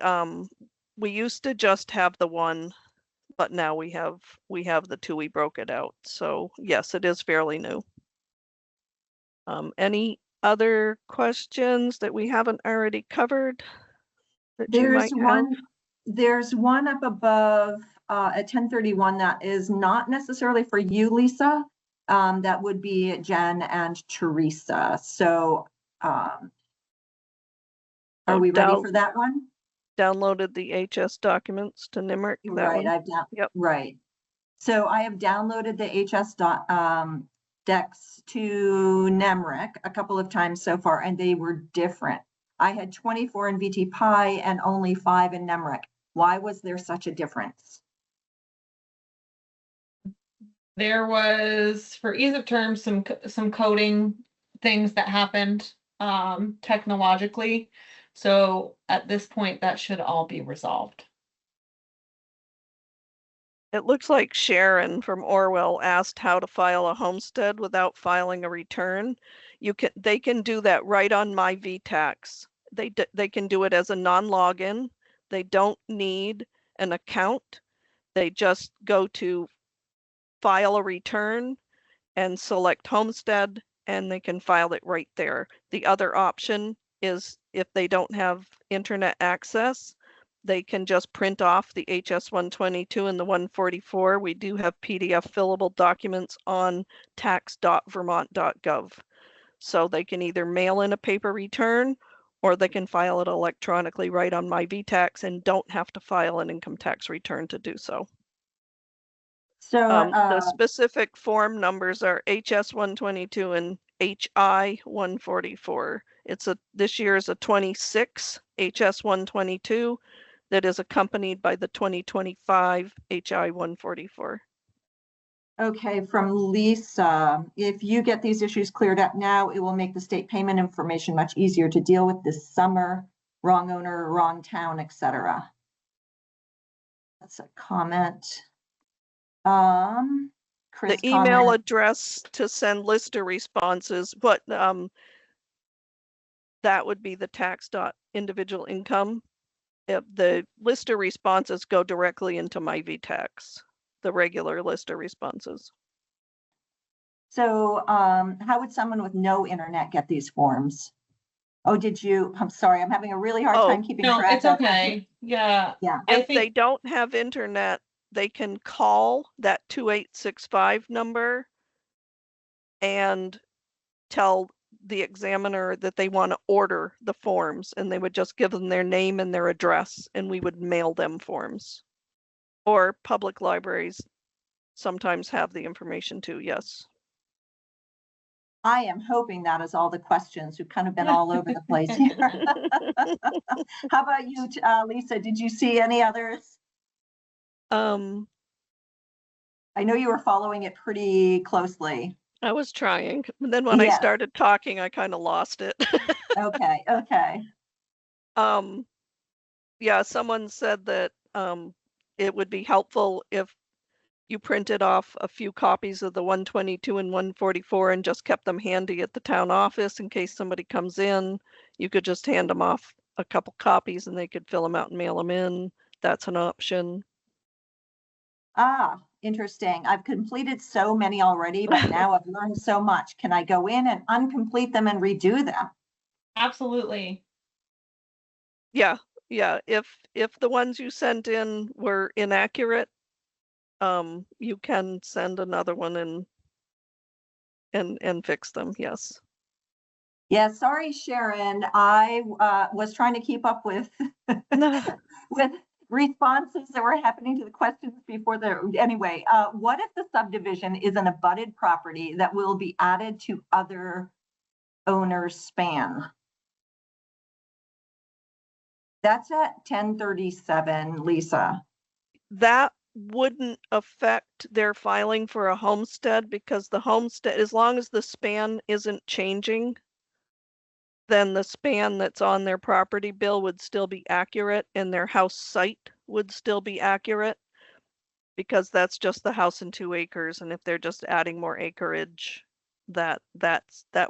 used to just have the one, but now we have the two. We broke it out. So yes, it is fairly new. Any other questions that we haven't already covered that you might have? There's one up above at 1031 that is not necessarily for you, Lisa. That would be Jen and Teresa. So are we ready for that one? Downloaded the HS documents to NIMRIC. Right, Yep. Right. So I have downloaded the HS decks to NEMRIC a couple of times so far, and they were different. I had 24 in VTPIE and only 5 in NEMRIC. Why was there such a difference? There was, for ease of terms, some coding things that happened technologically. So at this point, that should all be resolved. It looks like Sharon from Orwell asked how to file a homestead without filing a return. They can do that right on My VTax. They can do it as a non-login. They don't need an account. They just go to file a return and select homestead, and they can file it right there. The other option is if they don't have internet access, they can just print off the HS 122 and the 144. We do have PDF fillable documents on tax.vermont.gov. So they can either mail in a paper return or they can file it electronically right on My VTax and don't have to file an income tax return to do so. So the specific form numbers are HS 122 and HI 144. This year is a 26 HS 122 that is accompanied by the 2025 HI 144. Okay, from Lisa, if you get these issues cleared up now, it will make the state payment information much easier to deal with this summer. Wrong owner, wrong town, etc. That's a comment. Chris, the email address to send lister responses, but that would be the tax.individual income. If the lister responses go directly into My VTax, the regular lister responses. So how would someone with no internet get these forms? Oh, I'm sorry, I'm having a really hard time keeping track. No, it's okay. Yeah. Yeah. If they don't have internet, they can call that 2865 number and tell the examiner that they want to order the forms, and they would just give them their name and their address, and we would mail them forms. Or public libraries sometimes have the information too, yes. I am hoping that is all the questions. We've kind of been all over the place here. How about you, Lisa? Did you see any others? I know you were following it pretty closely. I was trying, and then when I started talking, I kind of lost it. Okay. Yeah, someone said that it would be helpful if you printed off a few copies of the 122 and 144 and just kept them handy at the town office in case somebody comes in. You could just hand them off a couple copies and they could fill them out and mail them in. That's an option. Ah, interesting. I've completed so many already, but now I've learned so much. Can I go in and uncomplete them and redo them? Absolutely. Yeah. If the ones you sent in were inaccurate, you can send another one and fix them. Yes. Yeah, sorry, Sharon. I was trying to keep up with with responses that were happening to the questions before anyway, what if the subdivision is an abutted property that will be added to other owners' span? That's at 1037, Lisa. That wouldn't affect their filing for a homestead because the homestead, as long as the span isn't changing, then the span that's on their property bill would still be accurate and their house site would still be accurate because that's just the house and 2 acres. And if they're just adding more acreage, that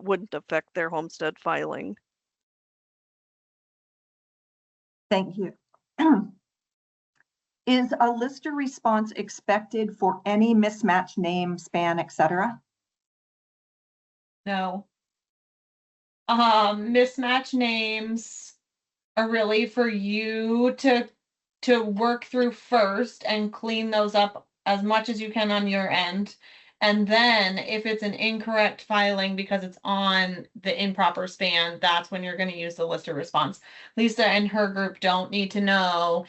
wouldn't affect their homestead filing. Thank you. Is a lister response expected for any mismatch name, span, etc.? No. Mismatch names are really for you to work through first and clean those up as much as you can on your end. And then if it's an incorrect filing because it's on the improper span, that's when you're going to use the lister response. Lisa and her group don't need to know.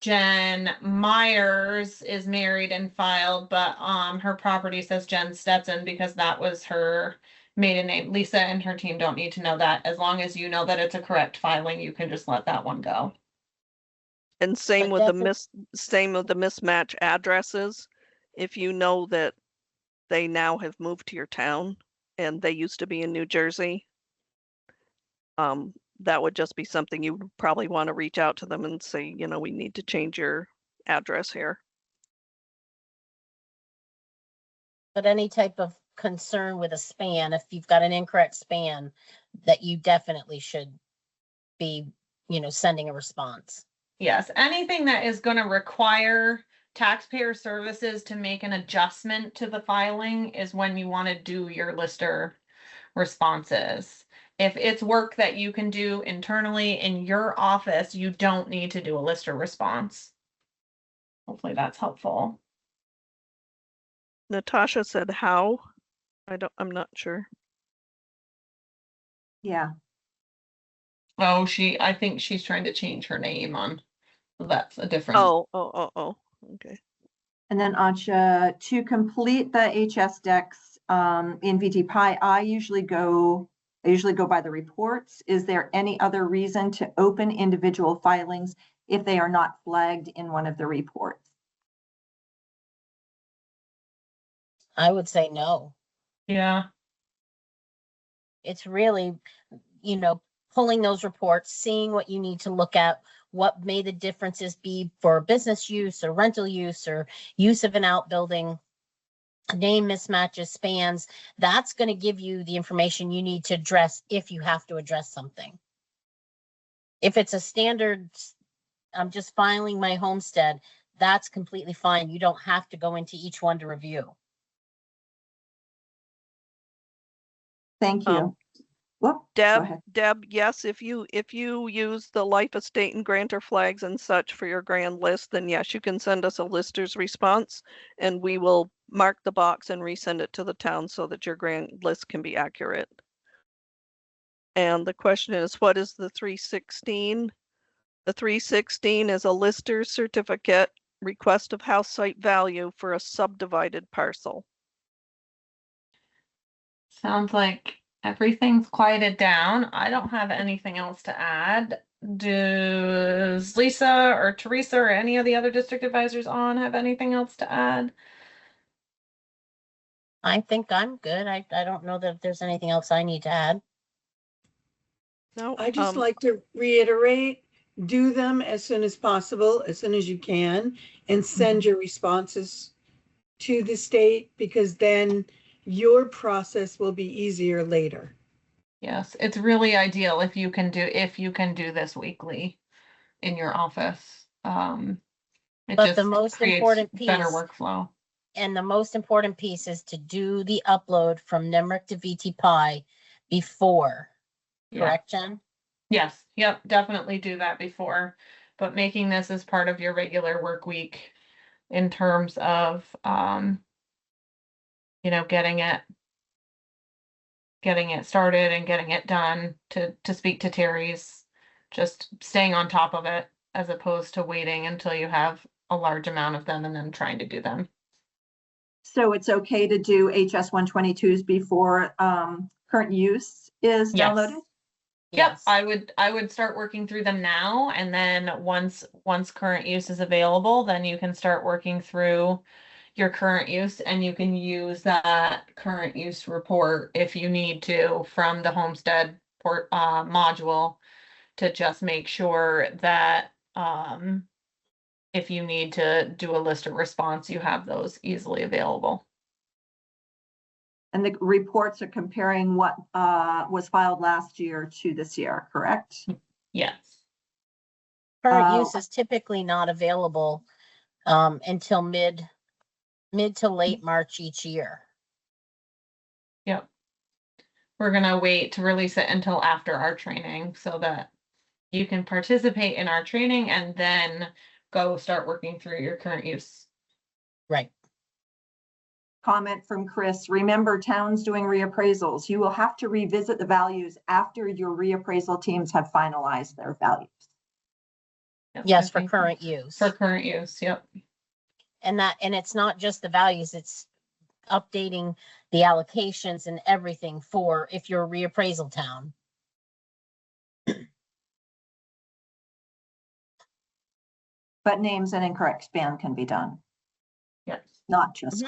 Jen Myers is married and filed, but her property says Jen Stetson because that was her maiden name. Lisa and her team don't need to know that. As long as you know that it's a correct filing, you can just let that one go. And same But with the mismatch addresses. If you know that they now have moved to your town and they used to be in New Jersey, that would just be something you would probably want to reach out to them and say, you know, we need to change your address here. But any type of concern with a span, if you've got an incorrect span, that you definitely should be, sending a response. Yes, anything that is going to require taxpayer services to make an adjustment to the filing is when you want to do your lister responses. If it's work that you can do internally in your office, you don't need to do a lister response. Hopefully that's helpful. Natasha said how? I'm not sure. Yeah. Oh, I think she's trying to change her name on, that's a different. Oh, okay. And then Ansha, to complete the HS decks in VTPIE, I usually go by the reports. Is there any other reason to open individual filings if they are not flagged in one of the reports? I would say no. Yeah. It's really, pulling those reports, seeing what you need to look at, what may the differences be for business use or rental use or use of an outbuilding, name mismatches, spans. That's going to give you the information you need to address if you have to address something. If it's a standard, I'm just filing my homestead, that's completely fine. You don't have to go into each one to review. Thank you. Whoop, Deb, yes, if you use the life estate and grantor flags and such for your grand list, then yes, you can send us a lister's response and we will mark the box and resend it to the town so that your grand list can be accurate. And the question is, what is the 316? The 316 is a lister's certificate, request of house site value for a subdivided parcel. Sounds like everything's quieted down. I don't have anything else to add. Does Lisa or Teresa or any of the other district advisors on have anything else to add? I think I'm good. I don't know that there's anything else I need to add. No, I just like to reiterate, do them as soon as possible, as soon as you can, and send your responses to the state because then your process will be easier later. Yes, it's really ideal if you can do this weekly in your office. It But just the most creates important better piece, workflow. and the most important piece is to do the upload from NEMRIC to VTPIE before. Yeah. Correct, Jen? Yes, yep, definitely do that before. But making this as part of your regular work week in terms of getting it getting it started and getting it done, to speak to Terry's, just staying on top of it as opposed to waiting until you have a large amount of them and then trying to do them. So it's okay to do HS 122s before current use is Yes. downloaded? Yep, I would start working through them now, and then once current use is available, then you can start working through your current use, and you can use that current use report if you need to from the Homestead module to just make sure that if you need to do a list of response, you have those easily available. And the reports are comparing what was filed last year to this year, correct? Yes. Current use is typically not available until mid to late March each year. Yep. We're gonna wait to release it until after our training so that you can participate in our training and then go start working through your current use. Right. Comment from Chris, remember towns doing reappraisals. You will have to revisit the values after your reappraisal teams have finalized their values. Yep, Yes, I for think current use. For current use, yep. And it's not just the values, it's updating the allocations and everything for if you're a reappraisal town. But names and incorrect span can be done, Yes. not just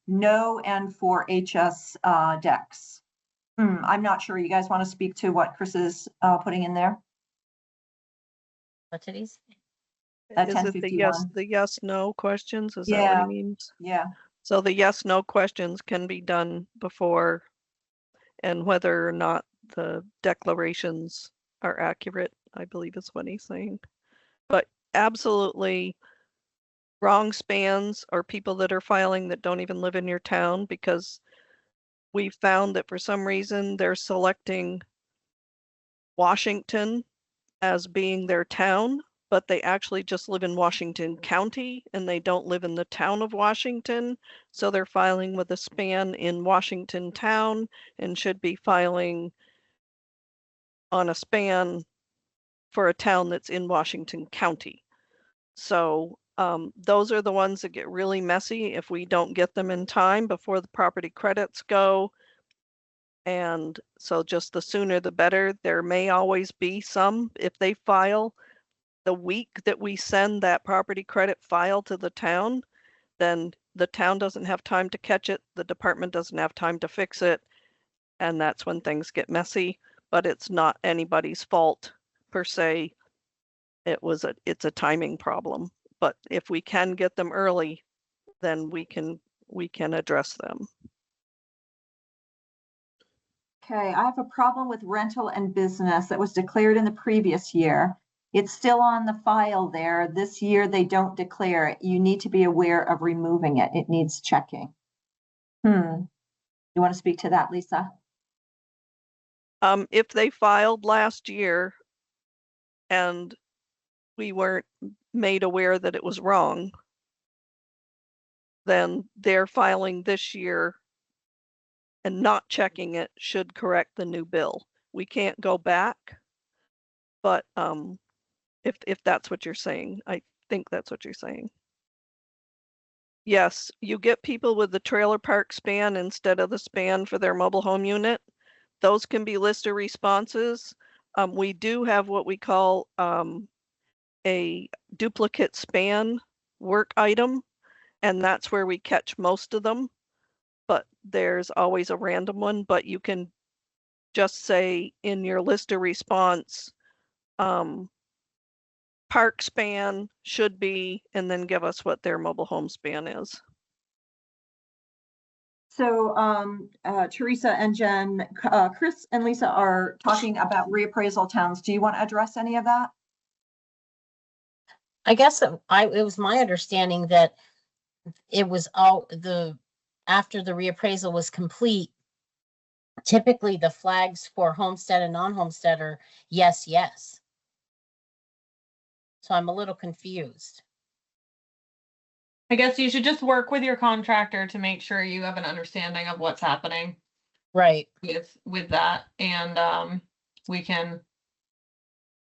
no and for HS decks. I'm not sure. You guys want to speak to what Chris is putting in there? What did he say? Is it the yes, no questions? Is that what Yeah. he means? Yeah. So the yes, no questions can be done before, and whether or not the declarations are accurate, I believe is what he's saying. But absolutely wrong spans or people that are filing that don't even live in your town, because we found that for some reason they're selecting Washington as being their town, but they actually just live in Washington County and they don't live in the town of Washington. So they're filing with a span in Washington town and should be filing on a span for a town that's in Washington County. So those are the ones that get really messy if we don't get them in time before the property credits go. And so just the sooner the better. There may always be some, if they file the week that we send that property credit file to the town, then the town doesn't have time to catch it. The department doesn't have time to fix it. And that's when things get messy, but it's not anybody's fault per se. It's a timing problem. But if we can get them early, then we can address them. Okay, I have a problem with rental and business that was declared in the previous year. It's still on the file there. This year they don't declare it. You need to be aware of removing it. It needs checking. You want to speak to that, Lisa? If they filed last year and we weren't made aware that it was wrong, then their filing this year and not checking it should correct the new bill. We can't go back, but if that's what you're saying, I think that's what you're saying. Yes, you get people with the trailer park span instead of the span for their mobile home unit. Those can be list of responses. We do have what we call a duplicate span work item, and that's where we catch most of them. But there's always a random one, but you can just say in your list of response, park span should be, and then give us what their mobile home span is. So Teresa and Jen, Chris and Lisa are talking about reappraisal towns. Do you want to address any of that? I guess it was my understanding that it was after the reappraisal was complete, typically the flags for homestead and non-homestead are yes, yes. So I'm a little confused. I guess you should just work with your contractor to make sure you have an understanding of what's happening. Right, with that, and we can,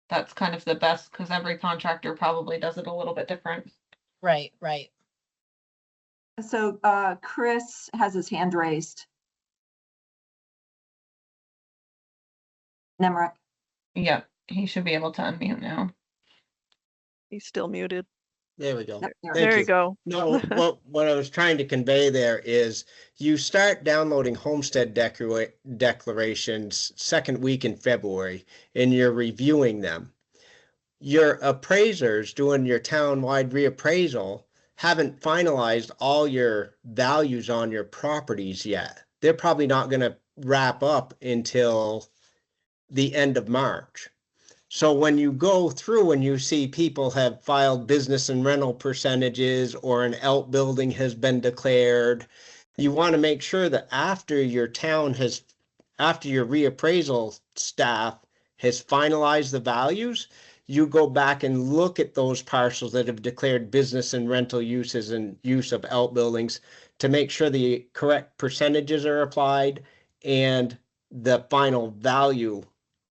that's kind of the best, because every contractor probably does it a little bit different. right, right. So Chris has his hand raised. Nemrick. Yep, he should be able to unmute now. He's still muted. There we go. Yep, there. Thank There you you. go. No, what I was trying to convey there is you start downloading homestead declarations second week in February, and you're reviewing them. Your appraisers doing your town-wide reappraisal haven't finalized all your values on your properties yet. They're probably not going to wrap up until the end of March. So when you go through and you see people have filed business and rental percentages, or an outbuilding has been declared, you want to make sure that after your reappraisal staff has finalized the values, you go back and look at those parcels that have declared business and rental uses and use of outbuildings to make sure the correct percentages are applied and the final value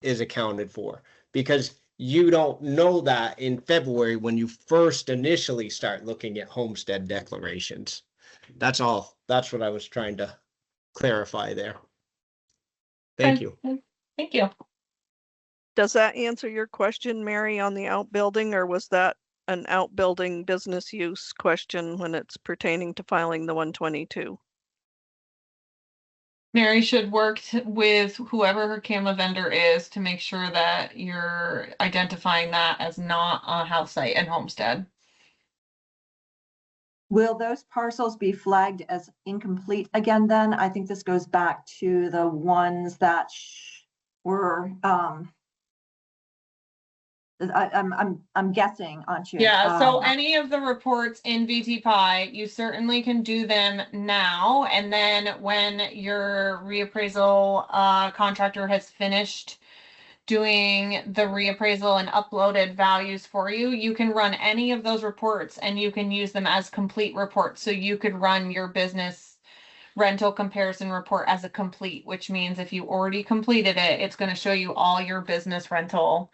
is accounted for. Because you don't know that in February when you first initially start looking at homestead declarations. That's all. That's what I was trying to clarify there. Thank you. Thank you. Does that answer your question, Mary, on the outbuilding, or was that an outbuilding business use question when it's pertaining to filing the 122? Mary should work with whoever her CAMA vendor is to make sure that you're identifying that as not a house site and homestead. Will those parcels be flagged as incomplete again then? I think this goes back to the ones that were, I'm guessing, aren't you? Yeah, so any of the reports in VTPIE, you certainly can do them now. And then when your reappraisal contractor has finished doing the reappraisal and uploaded values for you, you can run any of those reports and you can use them as complete reports. So you could run your business rental comparison report as a complete, which means if you already completed it, it's going to show you all your business rental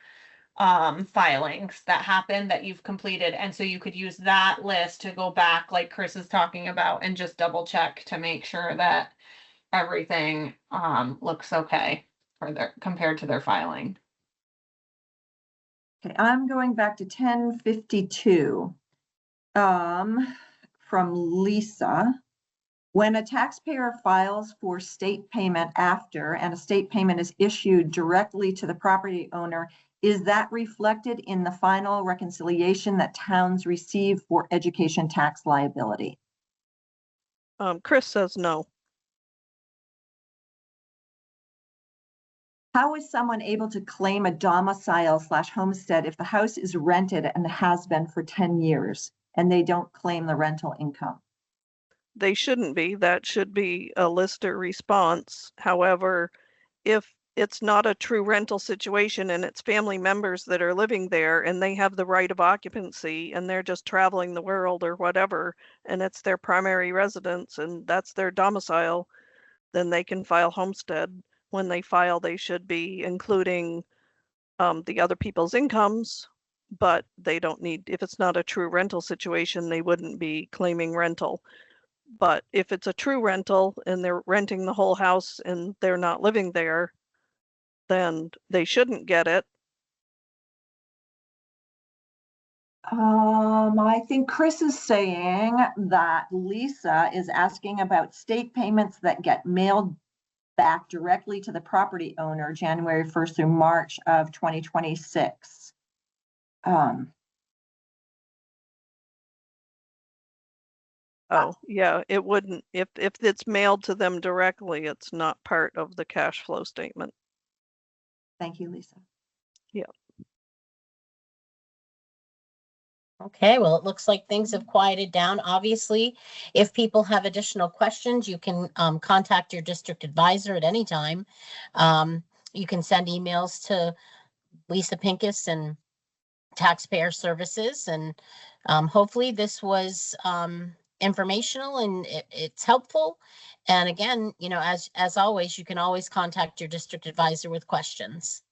filings that happened that you've completed. And so you could use that list to go back, like Chris is talking about, and just double check to make sure that everything looks okay for their compared to their filing. Okay, I'm going back to 1052 from Lisa. When a taxpayer files for state payment after and a state payment is issued directly to the property owner, is that reflected in the final reconciliation that towns receive for education tax liability? Chris says no. How is someone able to claim a domicile/homestead if the house is rented and has been for 10 years and they don't claim the rental income? They shouldn't be. That should be a lister response. However, if it's not a true rental situation and it's family members that are living there and they have the right of occupancy and they're just traveling the world or whatever, and it's their primary residence and that's their domicile, then they can file homestead. When they file, they should be including the other people's incomes, but they don't need, if it's not a true rental situation, they wouldn't be claiming rental. But if it's a true rental and they're renting the whole house and they're not living there, then they shouldn't get it. I think Chris is saying that Lisa is asking about state payments that get mailed back directly to the property owner January 1st through March of 2026. Oh, yeah, it wouldn't, if it's mailed to them directly, it's not part of the cash flow statement. Thank you, Lisa. Okay, well, it looks like things have quieted down. Obviously, if people have additional questions, you can contact your district advisor at any time. You can send emails to Lisa Pincus and Taxpayer Services, and hopefully this was informational and it's helpful. And again, you know, as always, you can always contact your district advisor with questions.